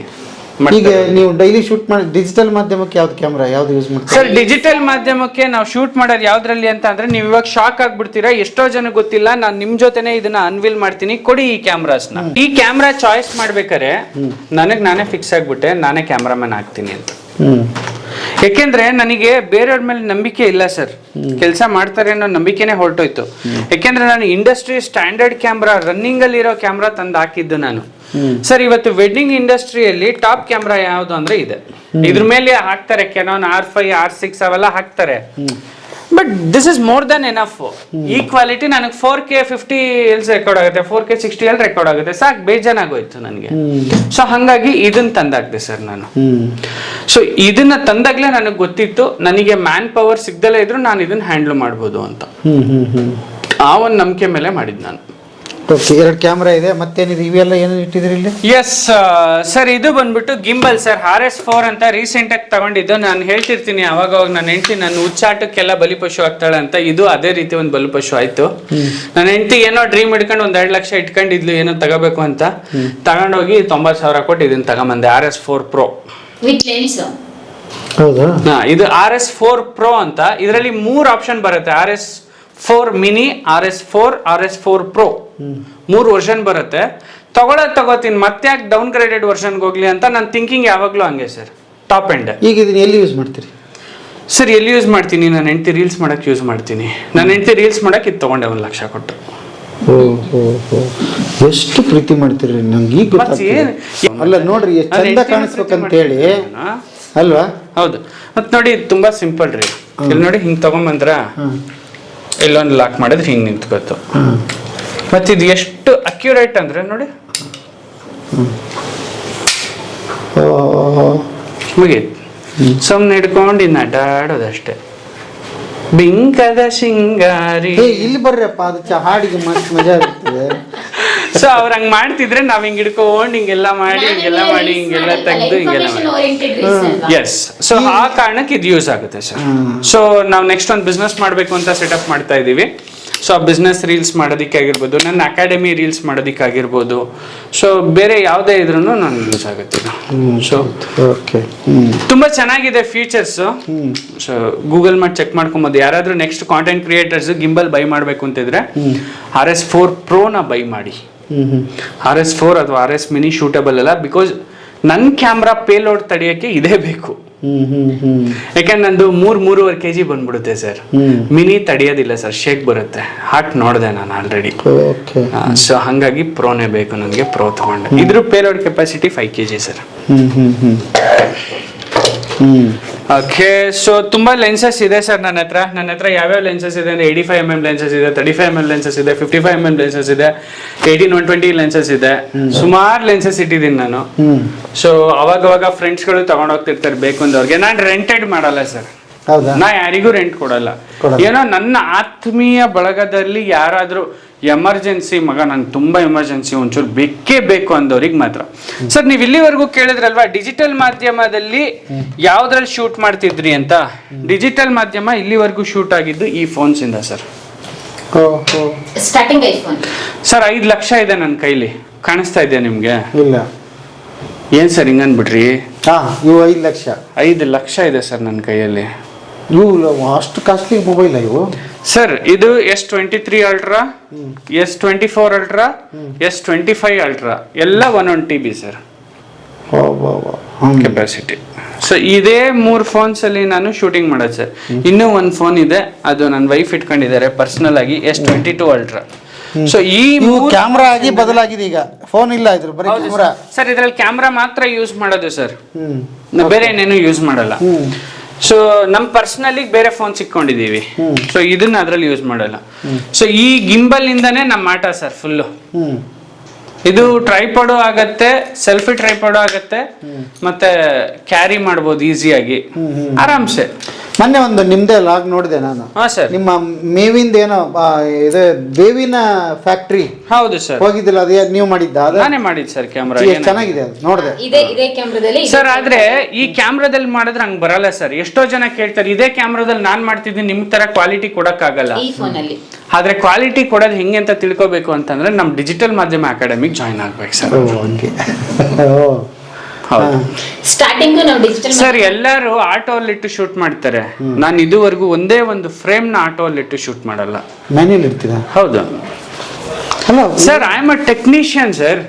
ಈಗ ನೀವು ಡೈಲಿ ಶೂಟ್ ಮಾಡಿ ಡಿಜಿಟಲ್ ಮಾಧ್ಯಮಕ್ಕೆ ಯಾವ್ದು ಯೂಸ್ ಮಾಡ್ತೀರಾ ಸರ್? ಡಿಜಿಟಲ್ ಮಾಧ್ಯಮಕ್ಕೆ ನಾವು ಶೂಟ್ ಮಾಡೋದು ಯಾವ್ದ್ರಲ್ಲಿ ಅಂತ ಅಂದ್ರೆ, ನೀವು ಇವಾಗ ಶಾಕ್ ಆಗ್ಬಿಡ್ತೀರಾ. ಎಷ್ಟೋ ಜನ ಗೊತ್ತಿಲ್ಲ, ನಾನು ನಿಮ್ ಜೊತೆನೆ ಇದನ್ನ ಅನ್ವೀಲ್ ಮಾಡ್ತೀನಿ. ಕೊಡಿ ಈ ಕ್ಯಾಮ್ರಾಸ್ನ. ಈ ಕ್ಯಾಮ್ರಾ ಚಾಯ್ಸ್ ಮಾಡ್ಬೇಕಾರೆ ನಾನೇ ಫಿಕ್ಸ್ ಆಗ್ಬಿಟ್ಟೆ, ನಾನೇ ಕ್ಯಾಮ್ರಾಮನ್ ಆಗ್ತೀನಿ ಅಂತ. ಯಾಕೆಂದ್ರೆ ನನಗೆ ಬೇರೆಯವ್ರ ಮೇಲೆ ನಂಬಿಕೆ ಇಲ್ಲ ಸರ್. ಕೆಲಸ ಮಾಡ್ತಾರೆ ಅನ್ನೋ ನಂಬಿಕೆನೇ ಹೊರಟೋಯ್ತು. ಯಾಕೆಂದ್ರೆ ನಾನು ಇಂಡಸ್ಟ್ರಿ ಸ್ಟ್ಯಾಂಡರ್ಡ್ ಕ್ಯಾಮ್ರಾ, ರನ್ನಿಂಗ್ ಅಲ್ಲಿ ಇರೋ ಕ್ಯಾಮ್ರಾ ತಂದು ಹಾಕಿದ್ದು ನಾನು. ಸರ್, ಇವತ್ತು ವೆಡ್ಡಿಂಗ್ ಇಂಡಸ್ಟ್ರಿಯಲ್ಲಿ ಟಾಪ್ ಕ್ಯಾಮ್ರಾ ಯಾವುದು ಅಂದ್ರೆ ಇದೆ. ಇದ್ರ ಮೇಲೆ ಹಾಕ್ತಾರೆ ಕೆನಾನ್ R5, R6 ಅವೆಲ್ಲ ಹಾಕ್ತಾರೆ. But this is more than enough. ಈ ಕ್ವಾಲಿಟಿ ನನಗೆ 4K 50 ಎಲ್ಸ್ ರೆಕಾರ್ಡ್ ಆಗುತ್ತೆ, 4K 60 ಎಲ್ ರೆಕಾರ್ಡ್ ಆಗುತ್ತೆ. ಸಾಕು, ಬೇಜಾನಾಗೋಯ್ತು ನನಗೆ. ಸೊ ಹಂಗಾಗಿ ಇದನ್ನ ತಂದಾಕ್ದೆ ಸರ್ ನಾನು. ಸೊ ಇದನ್ನ ತಂದಾಗ್ಲೇ ನನಗೆ ಗೊತ್ತಿತ್ತು, ನನಗೆ ಮ್ಯಾನ್ ಪವರ್ ಸಿಗ್ದಲೇ ಇದ್ರು ನಾನು ಇದನ್ನ ಹ್ಯಾಂಡಲ್ ಮಾಡ್ಬೋದು ಅಂತ. ಆ ಒಂದು ನಂಬಿಕೆ ಮೇಲೆ ಮಾಡಿದ್ ನಾನು. ಓಕೆ. 2 ಕ್ಯಾಮ್ರಾ ಇದೆ, ಮತ್ತೇನಿದೆ? ಇವೆಲ್ಲ ಏನೇನು ಇಟ್ಟಿದ್ರಿ ಇಲ್ಲಿ? ಎಸ್ ಸರ್, ಇದು ಬಂದ್ಬಿಟ್ಟು ಗಿಂಬಲ್ ಸರ್, RS4 ಅಂತ ರೀಸೆಂಟ್ ಆಗಿ ತಗೊಂಡಿದ್ದು. ನಾನು ಹೇಳ್ತಿರ್ತೀನಿ ಅವಾಗ ನನ್ನ ಹೆಂಡತಿ ನನ್ನ ಉಚ್ಚಾಟಕ್ಕೆಲ್ಲ ಬಲಿಪಶು ಆಗ್ತಾಳೆ ಅಂತ. ಇದು ಅದೇ ರೀತಿ ಒಂದು ಬಲಿಪಶು ಆಯ್ತು. ನನ್ನ ಹೆಂಡತಿ ಏನೋ ಡ್ರೀಮ್ ಇಟ್ಕೊಂಡು 2 ಲಕ್ಷ ಇಟ್ಕೊಂಡಿದ್ಲು ಏನೋ ತಗೋಬೇಕು ಅಂತ. ತಗೊಂಡೋಗಿ 90,000 ಕೊಟ್ಟು ಇದನ್ನ ತಗೊಂಬಂದೆ, RS4 Pro ವಿತ್ ಲೆನ್ಸ್. ಹೌದಾ? ಇದು RS4 Pro ಅಂತ. ಇದರಲ್ಲಿ 3 ಆಪ್ಷನ್ ಬರುತ್ತೆ. RS4 mini, RS4, RS4 Pro 3 version ಬರುತ್ತೆ. ತಗೋತೀನಿ, ಮತ್ತೆ ಯಾಕೆ ಡೌನ್ ಗ್ರೇಡೆಡ್ ವರ್ಷನ್ಗೆ ಹೋಗ್ಲಿ ಅಂತ ನನ್ನ ಥಿಂಕಿಂಗ್ ಯಾವಾಗಲೂ ಹಂಗೆ ಸರ್. Top end. ಈಗ ಇದನ್ನ ಎಲ್ಲಿ ಯೂಸ್ ಮಾಡ್ತೀರಿ ಸರ್? ಎಲ್ಲಿ ಯೂಸ್ ಮಾಡ್ತೀನಿ? ನನ್ನ ಹೆಂಡತಿ ರೀಲ್ಸ್ ಮಾಡಕ್ಕೆ ಯೂಸ್ ಮಾಡ್ತೀನಿ. ನನ್ನ ಹೆಂಡತಿ ರೀಲ್ಸ್ ಮಾಡಕ್ಕೆ ಇದು ತಗೊಂಡೆ 1 ಲಕ್ಷ ಕೊಟ್ಟು. ಎಷ್ಟು ಪ್ರೀತಿ ಮಾಡ್ತೀರಿ ನಂಗೆ ಈಗ ಗೊತ್ತಾಗ್ತಿದೆ. ಅಲ್ಲ ನೋಡ್ರಿ, ಎಷ್ಟು ಚಂದ ಕಾಣಿಸ್ಬೇಕಂತ ಹೇಳಿ ಅಲ್ವಾ? ಹೌದು. ಮತ್ತು ನೋಡಿ ಇದು ತುಂಬ ಸಿಂಪಲ್ ರೀ. ಇಲ್ಲಿ ನೋಡಿ ಹಿಂಗೆ ತೊಗೊಂಬಂದ್ರ ಇಲ್ಲೊಂದು ಲಾಕ್ ಮಾಡಿದ್ರೆ ಹಿಂಗೆ ನಿಂತ್ಕೋತು. ಮತ್ತು ಇದು ಎಷ್ಟು ಅಕ್ಯುರೇಟ್ ಅಂದರೆ ನೋಡಿ ಮುಗೀತು. ಸುಮ್ಮನೆ ಹಿಡ್ಕೊಂಡು ಇನ್ನು ಅಡ್ಡಾಡೋದಷ್ಟೇ. ಬಿಂಕದ ಸಿಂಗಾರಿ. ಇಲ್ಲಿ ಬರ್ರಪ್ಪ, ಅದು ಹಾಡಿಗೆ ಮಸ್ತ್ ಮಜಾ ಇರ್ತದೆ. ಸೊ ಅವ್ರು ಹಂಗೆ ಮಾಡ್ತಿದ್ರೆ ನಾವ್ ಹಿಂಗೆ ಹಿಡ್ಕೊಂಡು ಹಿಂಗೆಲ್ಲ ಮಾಡಿ ಹಿಂಗೆಲ್ಲ ತೆಗೆದು ಹಿಂಗೆಲ್ಲ ಮಾಡಿ. ಎಸ್. ಸೊ ಆ ಕಾರಣಕ್ಕೆ ಇದು ಯೂಸ್ ಆಗುತ್ತೆ ಸರ್. ಸೊ ನಾವು ನೆಕ್ಸ್ಟ್ ಒಂದು ಬಿಸ್ನೆಸ್ ಮಾಡಬೇಕು ಅಂತ ಸೆಟಪ್ ಮಾಡ್ತಾ ಇದ್ದೀವಿ. ಸೊ ಆ ಬಿಸ್ನೆಸ್ ರೀಲ್ಸ್ ಮಾಡೋದಕ್ಕಾಗಿರ್ಬೋದು, ನನ್ನ ಅಕಾಡೆಮಿ ರೀಲ್ಸ್ ಮಾಡೋದಕ್ಕಾಗಿರ್ಬೋದು, ಸೊ ಬೇರೆ ಯಾವುದೇ ಇದ್ರೂ ನನಗೆ ಯೂಸ್ ಆಗುತ್ತೆ ಇದು. ಸೊ ಓಕೆ, ತುಂಬ ಚೆನ್ನಾಗಿದೆ ಫೀಚರ್ಸು. ಸೊ ಗೂಗಲ್ ಮಾಡಿ ಚೆಕ್ ಮಾಡ್ಕೊಬೋದು. ಯಾರಾದರೂ next content creators gimbal by ಮಾಡಬೇಕು ಅಂತಿದ್ರೆ RS4 Proನ ಬೈ ಮಾಡಿ. RS4 ಅಥವಾ RS ಮಿನಿ ಶೂಟಬಲ್ ಅಲ್ಲ, ಬಿಕಾಸ್ ನನ್ನ ಕ್ಯಾಮ್ರಾ ಪೇಲೋಡ್ ತಡೆಯೋಕ್ಕೆ ಇದೇ ಬೇಕು. ಯಾಕಂದ್ರೆ ನಂದು 3-3.5 kg ಬಂದ್ಬಿಡುತ್ತೆ ಸರ್. ಮಿನಿ ತಡೆಯೋದಿಲ್ಲ ಸರ್, ಶೇಕ್ ಬರುತ್ತೆ. ಹಾಟ್ ನೋಡಿದೆ ನಾನು ಆಲ್ರೆಡಿ. ಸೊ ಹಾಗಾಗಿ ಪ್ರೋನೇ ಬೇಕು ನನಗೆ. ಪ್ರೋ ತಗೊಂಡೆ. ಇದ್ರ payload capacity 5 kg sir. Okay. So ತುಂಬಾ ಲೆನ್ಸಸ್ ಇದೆ ಸರ್ ನನ್ನ ಹತ್ರ. ಯಾವ್ಯಾವ ಲೆನ್ಸಸ್ ಇದೆ ಅಂದ್ರೆ 85mm ಲೆನ್ಸಸ್ ಇದೆ, 35mm ಲೆನ್ಸಸ್ ಇದೆ, 55mm ಲೆನ್ಸಸ್ ಇದೆ, 18-120 ಲೆನ್ಸಸ್ ಇದೆ. ಸುಮಾರು ಲೆನ್ಸಸ್ ಇಟ್ಟಿದ್ದೀನಿ ನಾನು. ಸೊ ಅವಾಗ ಫ್ರೆಂಡ್ಸ್ಗಳು ತಗೊಂಡೋಗ್ತಿರ್ತಾರೆ ಬೇಕು ಅಂದವ್ರಿಗೆ. ನಾನು ರೆಂಟೆಡ್ ಮಾಡಲ್ಲ ಸರ್. ನಾ ಯಾರಿಗೂ ರೆಂಟ್ ಕೊಡಲ್ಲ. ಏನೋ ನನ್ನ ಆತ್ಮೀಯ ಬಳಗದಲ್ಲಿ ಯಾರಾದ್ರೂ ಎಮರ್ಜೆನ್ಸಿ, ಮಗ ನಂಗೆ ತುಂಬಾ ಎಮರ್ಜೆನ್ಸಿ, ಒಂಚೂರು ಬೇಕೇ ಬೇಕು ಅಂದವ್ರಿಗೆ ಮಾತ್ರ. ಸರ್ ನೀವು ಇಲ್ಲಿವರೆಗೂ ಕೇಳಿದ್ರಲ್ವಾ ಡಿಜಿಟಲ್ ಮಾಧ್ಯಮದಲ್ಲಿ ಯಾವ್ದ್ರಲ್ಲಿ ಶೂಟ್ ಮಾಡ್ತಿದ್ರಿ ಅಂತ. ಡಿಜಿಟಲ್ ಮಾಧ್ಯಮ ಇಲ್ಲಿವರೆಗೂ ಶೂಟ್ ಆಗಿದ್ದು ಈ ಫೋನ್ಸ್ ಇಂದ sir. Starting iPhone sir 5 lakh ಇದೆ ನನ್ನ ಕೈಲಿ. ಕಾಣಿಸ್ತಾ ಇದೆಯಾ ನಿಮ್ಗೆ? ಇಲ್ಲ. ಏನ್ ಸರ್ ಹಿಂಗನ್ಬಿಟ್ರಿ? ಇವು 5 ಲಕ್ಷ. 5 ಲಕ್ಷ ಇದೆ ಸರ್ ನನ್ನ ಕೈಯಲ್ಲಿ. ಇವು ಅಷ್ಟು ಕಾಸ್ಟ್ಲಿ ಮೊಬೈಲ್ ಇವು ಸರ್. ಇದು S23 Ultra, S24 Ultra, S25 Ultra ಎಲ್ಲ 1 TB ಸರ್ ಕೆಪಾಸಿಟಿ. ಸೊ ಇದೇ 3 ಫೋನ್ಸ್ ಅಲ್ಲಿ ನಾನು ಶೂಟಿಂಗ್ ಮಾಡೋದು ಸರ್. ಇನ್ನೂ ಒಂದು ಫೋನ್ ಇದೆ, ಅದು ನನ್ನ ವೈಫ್ ಇಟ್ಕೊಂಡಿದ್ದಾರೆ ಪರ್ಸನಲ್ ಆಗಿ, S22 Ultra. ಸೊ ಈ ಕ್ಯಾಮ್ರಾ ಆಗಿ ಬದಲಾಗಿದೆ ಈಗ. ಫೋನ್ ಇಲ್ಲ ಇದ್ರ ಬರೀ ಕ್ಯಾಮ್ರಾ ಸರ್. ಇದ್ರಲ್ಲಿ ಕ್ಯಾಮ್ರಾ ಮಾತ್ರ ಯೂಸ್ ಮಾಡೋದು ಸರ್, ಬೇರೆ ಏನೇನು ಯೂಸ್ ಮಾಡಲ್ಲ. ಸೊ ನಮ್ ಪರ್ಸನಲಿ ಬೇರೆ ಫೋನ್ ಸಿಕ್ಕೊಂಡಿದೀವಿ. ಸೊ ಇದನ್ನ ಅದ್ರಲ್ಲಿ ಯೂಸ್ ಮಾಡಲ್ಲ. ಸೊ ಈ ಗಿಂಬಲ್ ಇಂದಾನೆ ನಮ್ಮ ಆಟ ಸರ್ ಫುಲ್ಲು. ಇದು ಟ್ರೈಪಾಡು ಆಗತ್ತೆ, ಸೆಲ್ಫಿ ಟ್ರೈಪಾಡು ಆಗತ್ತೆ, ಮತ್ತೆ ಕ್ಯಾರಿ ಮಾಡ್ಬೋದು ಈಸಿಯಾಗಿ ಆರಾಮ್ಸೆ. ಮೊನ್ನೆ ಒಂದು ನಿಮ್ದೇ ಲಾಗ್ ನೋಡಿದೆ ನಾನು. ನಿಮ್ಮ ಮೇವಿಂದ ಏನೋ ಇದು ಬೇವಿನ ಫ್ಯಾಕ್ಟ್ರಿ. ಹೌದು ಸರ್. ಹೋಗಿದ್ದಿಲ್ಲ, ಅದೇ ನೀವು ಮಾಡಿದ್ದ? ನಾನೇ ಮಾಡಿದ್ ಸರ್. ಕ್ಯಾಮ್ರಾ ಚೆನ್ನಾಗಿದೆ, ಅದು ನೋಡಿದೆ ಇದೇ ಕ್ಯಾಮ್ರಾದಲ್ಲಿ ಸರ್. ಆದ್ರೆ ಈ ಕ್ಯಾಮ್ರಾದಲ್ಲಿ ಮಾಡಿದ್ರೆ ಹಂಗ್ ಬರಲ್ಲ ಸರ್. ಎಷ್ಟೋ ಜನ ಕೇಳ್ತಾರೆ, ಇದೇ ಕ್ಯಾಮ್ರಾದಲ್ಲಿ ನಾನ್ ಮಾಡ್ತಿದ್ದೀನಿ, ನಿಮ್ ತರ ಕ್ವಾಲಿಟಿ ಕೊಡಕ್ ಆಗಲ್ಲ. ಈ ಫೋನ್ ಅಲ್ಲಿ ಆದ್ರೆ ಕ್ವಾಲಿಟಿ ಕೊಡೋದು ಹೆಂಗೆ ಅಂತ ತಿಳ್ಕೊಬೇಕು ಅಂತಂದ್ರೆ ನಮ್ ಡಿಜಿಟಲ್ ಮಾಧ್ಯಮ ಅಕಾಡೆಮಿಗೆ ಜಾಯ್ನ್ ಆಗ್ಬೇಕು ಸರ್. ಸ್ಟಾರ್ಟಿಂಗ್ ನಾವು ಡಿಜಿಟಲ್ ಸರ್ ಎಲ್ಲರೂ ಆಟೋಲ್ಲಿ ಇಟ್ಟು ಶೂಟ್ ಮಾಡ್ತಾರೆ. ನಾನು ಇದುವರೆಗೂ ಒಂದೇ ಒಂದು ಫ್ರೇಮ್ ನ ಆಟೋಲ್ಲಿ ಇಟ್ಟು ಶೂಟ್ ಮಾಡಲ್ಲ. ಮ್ಯಾನ್ಯಲ್ ಇರ್ತೀರಾ? ಹೌದು sir. I am a technician sir.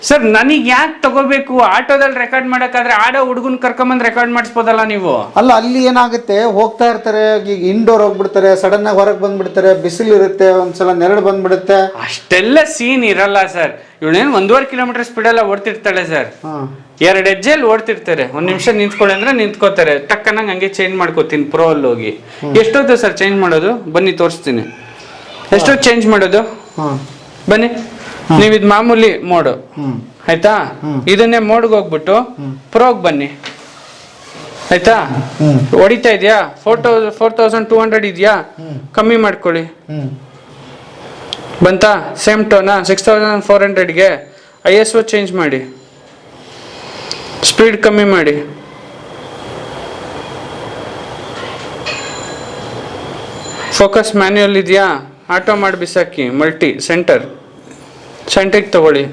Sir ನನಗೆ ಯಾಕೆ ತಗೋಬೇಕು? ಆಟೋದಲ್ಲಿ ರೆಕಾರ್ಡ್ ಮಾಡಕ್ಕಾದ್ರೆ ಆಡೋ ಹುಡುಗನ್ ಕರ್ಕೊಂಬಂದ್ ರೆಕಾರ್ಡ್ ಮಾಡಿಸ್ಬೋದಲ್ಲ ನೀವು? ಅಲ್ಲ, ಅಲ್ಲಿ ಏನಾಗುತ್ತೆ, ಹೋಗ್ತಾ ಇರ್ತಾರೆ, ಈಗ ಇಂಡೋರ್ ಹೋಗ್ಬಿಡ್ತಾರೆ, ಸಡನ್ ಆಗಿ ಹೊರಗೆ ಬಂದ್ಬಿಡ್ತಾರೆ, ಬಿಸಿಲು ಇರುತ್ತೆ, ಒಂದ್ಸಲ ನೆರಳು ಬಂದ್ಬಿಡುತ್ತೆ. ಅಷ್ಟೆಲ್ಲ ಸೀನ್ ಇರಲ್ಲ ಸರ್. ಇವಳೇನು 1.5 ಕಿಲೋಮೀಟರ್ ಸ್ಪೀಡೆಲ್ಲ ಓಡ್ತಿರ್ತಾಳೆ ಸರ್. 2 ಹೆಜ್ಜೆಯಲ್ಲಿ ಓಡ್ತಿರ್ತಾರೆ. 1 ನಿಮಿಷ ನಿಂತ್ಕೊಳ್ಳಿ ಅಂದ್ರೆ ನಿಂತ್ಕೋತಾರೆ. ಟಕ್ಕನಂಗೆ ಹಂಗೆ ಚೇಂಜ್ ಮಾಡ್ಕೋತೀನಿ ಪ್ರೋ ಅಲ್ಲಿ ಹೋಗಿ. ಎಷ್ಟೊತ್ತು ಸರ್ ಚೇಂಜ್ ಮಾಡೋದು? ಬನ್ನಿ ತೋರಿಸ್ತೀನಿ. ಎಷ್ಟೊತ್ತು ಚೇಂಜ್ ಮಾಡೋದು? ಬನ್ನಿ. ನೀವ್ ಇದ್ ಮಾಮೂಲಿ ಮೋಡು ಆಯ್ತಾ? ಇದನ್ನೇ ಮೋಡ್ಗೆ ಹೋಗ್ಬಿಟ್ಟು ಪ್ರೋಗ್ ಬನ್ನಿ ಆಯ್ತಾ? ಹೊಡಿತಾ ಇದೆಯಾ? 4200 ಇದೆಯಾ? ಕಮ್ಮಿ ಮಾಡ್ಕೊಳ್ಳಿ. ಬಂತಾ? ಸೇಮ್ ಟೋನಾ? 6400ಗೆ ISO ಚೇಂಜ್ ಮಾಡಿ, ಸ್ಪೀಡ್ ಕಮ್ಮಿ ಮಾಡಿ. ಫೋಕಸ್ ಮ್ಯಾನ್ಯುಯಲ್ ಇದೆಯಾ? ಆಟೋ ಮಾಡಿ ಬಿಸಾಕಿ. ಮಲ್ಟಿ ಸೆಂಟ್ರಿಗೆ ತಗೊಳ್ಳಿ.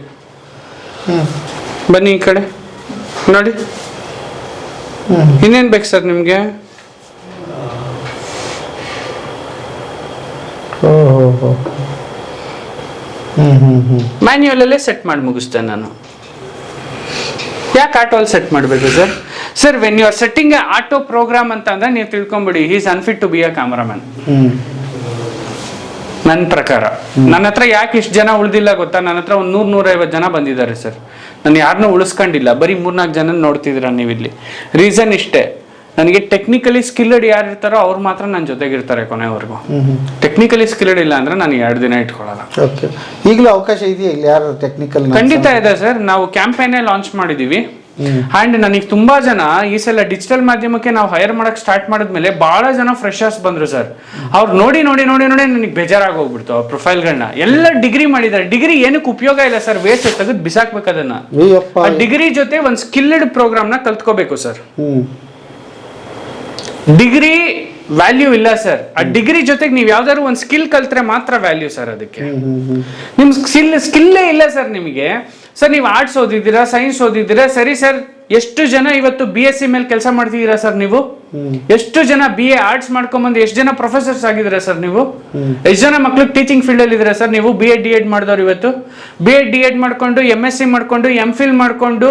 ಬನ್ನಿ ಈ ಕಡೆ ನೋಡಿ. ಇನ್ನೇನು ಬೇಕು ಸರ್ ನಿಮಗೆ? ಮ್ಯಾನ್ಯುಯಲಲ್ಲೇ ಸೆಟ್ ಮಾಡಿ ಮುಗಿಸ್ತೇನೆ ನಾನು. ಯಾಕೆ ಆಟೋಲ್ಲಿ ಸೆಟ್ ಮಾಡಬೇಕು sir? Sir when you are setting auto program ಅಂತ ಅಂದ್ರೆ ನೀವು ತಿಳ್ಕೊಂಬಿಡಿ, he is unfit to be a cameraman. ನನ್ನ ಪ್ರಕಾರ ನನ್ನ ಹತ್ರ ಯಾಕೆ ಇಷ್ಟು ಜನ ಉಳಿದಿಲ್ಲ ಗೊತ್ತಾ? ನನ್ನ ಹತ್ರ ಒಂದು 100-150 ಜನ ಬಂದಿದ್ದಾರೆ ಸರ್. ನಾನು ಯಾರನ್ನೂ ಉಳಿಸ್ಕೊಂಡಿಲ್ಲ, ಬರೀ 3-4 ಜನ ನೋಡ್ತಿದ್ದೀರಾ ನೀವಿಲ್ಲಿ. ರೀಸನ್ ಇಷ್ಟೇ, ನನಗೆ ಟೆಕ್ನಿಕಲಿ ಸ್ಕಿಲ್ಡ್ ಯಾರು ಇರ್ತಾರೋ ಅವ್ರು ಮಾತ್ರ ನನ್ನ ಜೊತೆಗಿರ್ತಾರೆ ಕೊನೆವರೆಗೂ. ಟೆಕ್ನಿಕಲಿ ಸ್ಕಿಲ್ಡ್ ಇಲ್ಲ ಅಂದ್ರೆ ನಾನು 2 ದಿನ ಇಟ್ಕೊಳ್ಳಲ್ಲ. ಓಕೆ, ಈಗಲೂ ಅವಕಾಶ ಇದೆಯಾ ಇಲ್ಲಿ ಯಾರು ಟೆಕ್ನಿಕಲ್? ಖಂಡಿತ ಇದೆ ಸರ್. ನಾವು ಕ್ಯಾಂಪೇನೇ ಲಾಂಚ್ ಮಾಡಿದೀವಿ. ಅಂಡ್ ನನಗೆ ತುಂಬಾ ಜನ ಈ ಸಲ ಡಿಜಿಟಲ್ ಮಾಧ್ಯಮಕ್ಕೆ ನಾವು ಹೈರ್ ಮಾಡಕ್ ಸ್ಟಾರ್ಟ್ ಮಾಡಿದ್ಮೇಲೆ ಬಹಳ ಜನ ಫ್ರೆಶರ್ಸ್ ಬಂದ್ರು ಸರ್. ಅವ್ರು ನೋಡಿ ನೋಡಿ ನೋಡಿ ನೋಡಿ ನನಗೆ ಬೇಜಾರಾಗಿ ಹೋಗ್ಬಿಡ್ತು ಅವ್ರ ಪ್ರೊಫೈಲ್ಗಳನ್ನ. ಎಲ್ಲ ಡಿಗ್ರಿ ಮಾಡಿದ್ದಾರೆ. ಡಿಗ್ರಿ ಏನಕ್ಕೆ ಉಪಯೋಗ ಇಲ್ಲ ಸರ್, ವೇಸ್ಟ್ ತೆಗೆದು ಬಿಸಾಕ್ಬೇಕು ಅದನ್ನ. ಡಿಗ್ರಿ ಜೊತೆ ಒಂದು ಸ್ಕಿಲ್ಡ್ ಪ್ರೋಗ್ರಾಮ್ ನ ಕಲ್ತ್ಕೋಬೇಕು ಸರ್. ಡಿಗ್ರಿ ವ್ಯಾಲ್ಯೂ ಇಲ್ಲ ಸರ್. ಆ ಡಿಗ್ರಿ ಜೊತೆಗೆ ನೀವು ಯಾವ್ದಾದ್ರು ಒಂದು ಸ್ಕಿಲ್ ಕಲ್ತ್ರೆ ಮಾತ್ರ ವ್ಯಾಲ್ಯೂ ಸರ್ ಅದಕ್ಕೆ. ನಿಮ್ ಸ್ಕಿಲ್ಲೇ ಇಲ್ಲ ಸರ್ ನಿಮಗೆ. ಸರ್ ನೀವು ಆರ್ಟ್ಸ್ ಓದಿದ್ದೀರಾ, ಸೈನ್ಸ್ ಓದಿದ್ದೀರಾ, ಸರಿ ಸರ್. ಎಷ್ಟು ಜನ ಇವತ್ತು BSc ಮೇಲೆ ಕೆಲಸ ಮಾಡ್ತಿದ್ದೀರಾ ಸರ್ ನೀವು? ಎಷ್ಟು ಜನ BA ಆರ್ಟ್ಸ್ ಮಾಡ್ಕೊಂಡ್ಬಂದು ಎಷ್ಟು ಜನ ಪ್ರೊಫೆಸರ್ಸ್ ಆಗಿದ್ದೀರಾ ಸರ್ ನೀವು? ಎಷ್ಟು ಜನ ಮಕ್ಳು ಟೀಚಿಂಗ್ ಫೀಲ್ಡ್ ಅಲ್ಲಿ ಇದ್ದೀರಾ ಸರ್ ನೀವು? BA D.Ed ಮಾಡಿದವ್ರು ಇವತ್ತು BA D.Ed ಮಾಡ್ಕೊಂಡು MSc ಮಾಡ್ಕೊಂಡು MPhil ಮಾಡ್ಕೊಂಡು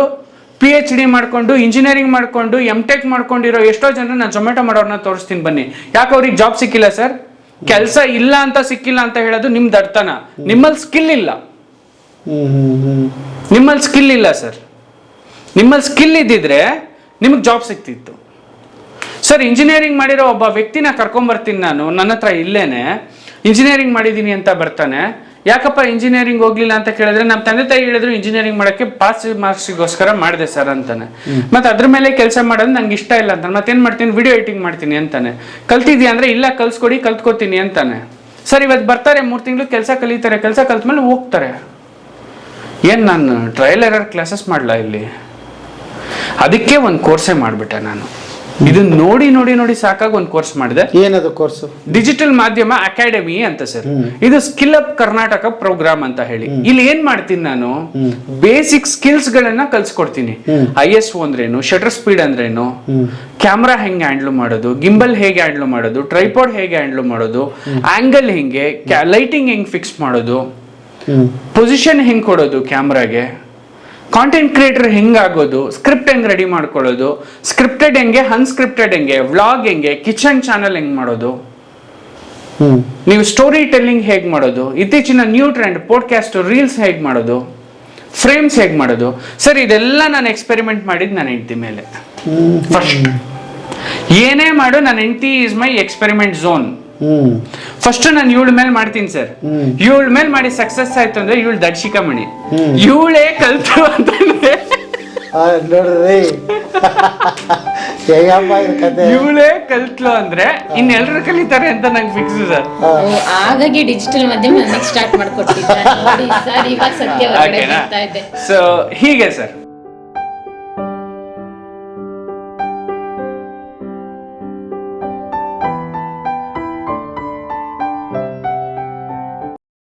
PhD ಮಾಡ್ಕೊಂಡು ಇಂಜಿನಿಯರಿಂಗ್ ಮಾಡ್ಕೊಂಡು MTech ಮಾಡ್ಕೊಂಡಿರೋ ಎಷ್ಟೋ ಜನ ನಾನು ಝೊಮ್ಯಾಟೊ ಮಾಡೋರ್ನ ತೋರಿಸ್ತೀನಿ ಬನ್ನಿ. ಯಾಕೆ ಅವ್ರಿಗೆ ಜಾಬ್ ಸಿಕ್ಕಿಲ್ಲ ಸರ್? ಕೆಲಸ ಇಲ್ಲ ಅಂತ ಸಿಕ್ಕಿಲ್ಲ ಅಂತ ಹೇಳೋದು ನಿಮ್ದು ಅರ್ಥನ? ನಿಮ್ಮಲ್ಲಿ ಸ್ಕಿಲ್ ಇಲ್ಲ. ನಿಮ್ಮಲ್ಲಿ ಸ್ಕಿಲ್ ಇಲ್ಲ ಸರ್. ನಿಮ್ಮಲ್ಲಿ ಸ್ಕಿಲ್ ಇದ್ದಿದ್ರೆ ನಿಮಗೆ ಜಾಬ್ ಸಿಕ್ತಿತ್ತು ಸರ್. ಇಂಜಿನಿಯರಿಂಗ್ ಮಾಡಿರೋ ಒಬ್ಬ ವ್ಯಕ್ತಿನ ಕರ್ಕೊಂಬರ್ತೀನಿ ನಾನು, ನನ್ನ ಹತ್ರ ಇಲ್ಲೇನೆ ಇಂಜಿನಿಯರಿಂಗ್ ಮಾಡಿದ್ದೀನಿ ಅಂತ ಬರ್ತಾನೆ. ಯಾಕಪ್ಪ ಇಂಜಿನಿಯರಿಂಗ್ ಹೋಗ್ಲಿಲ್ಲ ಅಂತ ಕೇಳಿದ್ರೆ ನಮ್ಮ ತಂದೆ ತಾಯಿ ಹೇಳಿದ್ರು ಇಂಜಿನಿಯರಿಂಗ್ ಮಾಡಕ್ಕೆ ಪಾಸ್ ಮಾರ್ಕ್ಸ್ಗೋಸ್ಕರ ಮಾಡಿದೆ ಸರ್ ಅಂತಾನೆ. ಮತ್ತೆ ಅದ್ರ ಮೇಲೆ ಕೆಲಸ ಮಾಡೋದು ನಂಗೆ ಇಷ್ಟ ಇಲ್ಲ ಅಂತಾನೆ. ಮತ್ತೇನ್ ಮಾಡ್ತೀನಿ, ವಿಡಿಯೋ ಎಡಿಟಿಂಗ್ ಮಾಡ್ತೀನಿ ಅಂತಾನೆ. ಕಲ್ತಿದ್ಯಾ ಅಂದ್ರೆ ಇಲ್ಲ ಕಲ್ಸ್ಕೊಡಿ ಕಲ್ತ್ಕೋತೀನಿ ಅಂತಾನೆ. ಸರ್ ಇವತ್ತು ಬರ್ತಾರೆ 3 ತಿಂಗಳು ಕೆಲಸ ಕಲಿತಾರೆ, ಕೆಲಸ ಕಲ್ತ್ಮೇಲೆ ಹೋಗ್ತಾರೆ. ಏನ್ ನಾನು ಟ್ರಯಲ್ ಎರರ್ ಕ್ಲಾಸಸ್ ಮಾಡ್ಲಾ ಇಲ್ಲಿ? ಅದಕ್ಕೆ ಒಂದು ಕೋರ್ಸೇ ಮಾಡ್ಬಿಟ್ಟೆ ನಾನು. ಇದು ನೋಡಿ ನೋಡಿ ನೋಡಿ ಸಾಕಾಗಿ ಒಂದು ಕೋರ್ಸ್ ಮಾಡಿದೆ. ಏನದು ಕೋರ್ಸ್? ಡಿಜಿಟಲ್ ಮಾಧ್ಯಮ ಅಕಾಡೆಮಿ ಅಂತ ಸರ್. ಇದು ಸ್ಕಿಲ್ ಅಪ್ ಕರ್ನಾಟಕ ಪ್ರೋಗ್ರಾಮ್ ಅಂತ ಹೇಳಿ. ಇಲ್ಲಿ ಏನ್ ಮಾಡ್ತೀನಿ ನಾನು, ಬೇಸಿಕ್ ಸ್ಕಿಲ್ಸ್ ಗಳನ್ನ ಕಲ್ಸ್ಕೊಡ್ತೀನಿ. ISO ಅಂದ್ರೇನು, ಶಟರ್ ಸ್ಪೀಡ್ ಅಂದ್ರೇನು, ಕ್ಯಾಮ್ರಾ ಹೆಂಗೆ ಹ್ಯಾಂಡ್ಲ್ ಮಾಡೋದು, ಗಿಂಬಲ್ ಹೇಗೆ ಹ್ಯಾಂಡ್ಲ್ ಮಾಡೋದು, ಟ್ರೈಪಾಡ್ ಹೇಗೆ ಹ್ಯಾಂಡ್ಲ್ ಮಾಡೋದು, ಆಂಗಲ್ ಹೆಂಗೆ, ಲೈಟಿಂಗ್ ಹೆಂಗ್ ಫಿಕ್ಸ್ ಮಾಡೋದು, ಪೊಸಿಷನ್ ಹೆಂಗ್ ಕೊಡೋದು ಕ್ಯಾಮ್ರಾಗೆ, ಕಾಂಟೆಂಟ್ ಕ್ರಿಯೇಟರ್ ಹೆಂಗಾಗೋದು, ಸ್ಕ್ರಿಪ್ಟ್ ಹೆಂಗ್ ರೆಡಿ ಮಾಡ್ಕೊಳ್ಳೋದು, ಸ್ಕ್ರಿಪ್ಟೆಡ್ ಹೆಂಗೆ, ಅನ್ಸ್ಕ್ರಿಪ್ಟೆಡ್ ಹೆಂಗೆ, ವ್ಲಾಗ್ ಹೆಂಗೆ, ಕಿಚನ್ ಚಾನಲ್ ಹೆಂಗ್ ಮಾಡೋದು, ನೀವು ಸ್ಟೋರಿ ಟೆಲ್ಲಿಂಗ್ ಹೇಗ್ ಮಾಡೋದು, ಇತ್ತೀಚಿನ ನ್ಯೂ ಟ್ರೆಂಡ್ ಪಾಡ್ಕಾಸ್ಟ್ ರೀಲ್ಸ್ ಹೇಗ್ ಮಾಡೋದು, ಫ್ರೇಮ್ಸ್ ಹೇಗ್ ಮಾಡೋದು. ಸರ್ ಇದೆಲ್ಲ ನಾನು ಎಕ್ಸ್ಪೆರಿಮೆಂಟ್ ಮಾಡಿದ್ ನನ್ನ ಹೆಂಡತಿ ಮೇಲೆ. ಫಸ್ಟ್ ಏನೇ ಮಾಡು ನನ್ನ ಹೆಂಡತಿ is my experiment zone. First ನಾನು ಇವಳ ಮೇಲೆ ಮಾಡ್ತೀನಿ ಸರ್. ಇವಳ ಮೇಲೆ ಮಾಡಿ ಸಕ್ಸಸ್ ಆಯ್ತು ಅಂದ್ರೆ ಇವಳು ದಡ್ಶಿಕಮಣಿ, ಇವಳೇ ಕಲ್ತು ಅಂತಂದ್ರೆ ನೋಡ್ರಿ ಇವಳೇ ಕಲ್ತ್ಲು ಅಂದ್ರೆ ಇನ್ನೆಲ್ಲರೂ ಕಲಿತಾರೆ ಅಂತ ನಂಗೆ ಫಿಕ್ಸ್ ಸರ್. ಹಾಗಾಗಿ ಡಿಜಿಟಲ್ ಮಾಧ್ಯಮ ಸ್ಟಾರ್ಟ್ ಮಾಡ್ಕೊಟ್ಟಿದ್ದಾರೆ. ಸೊ ಹೀಗೆ ಸರ್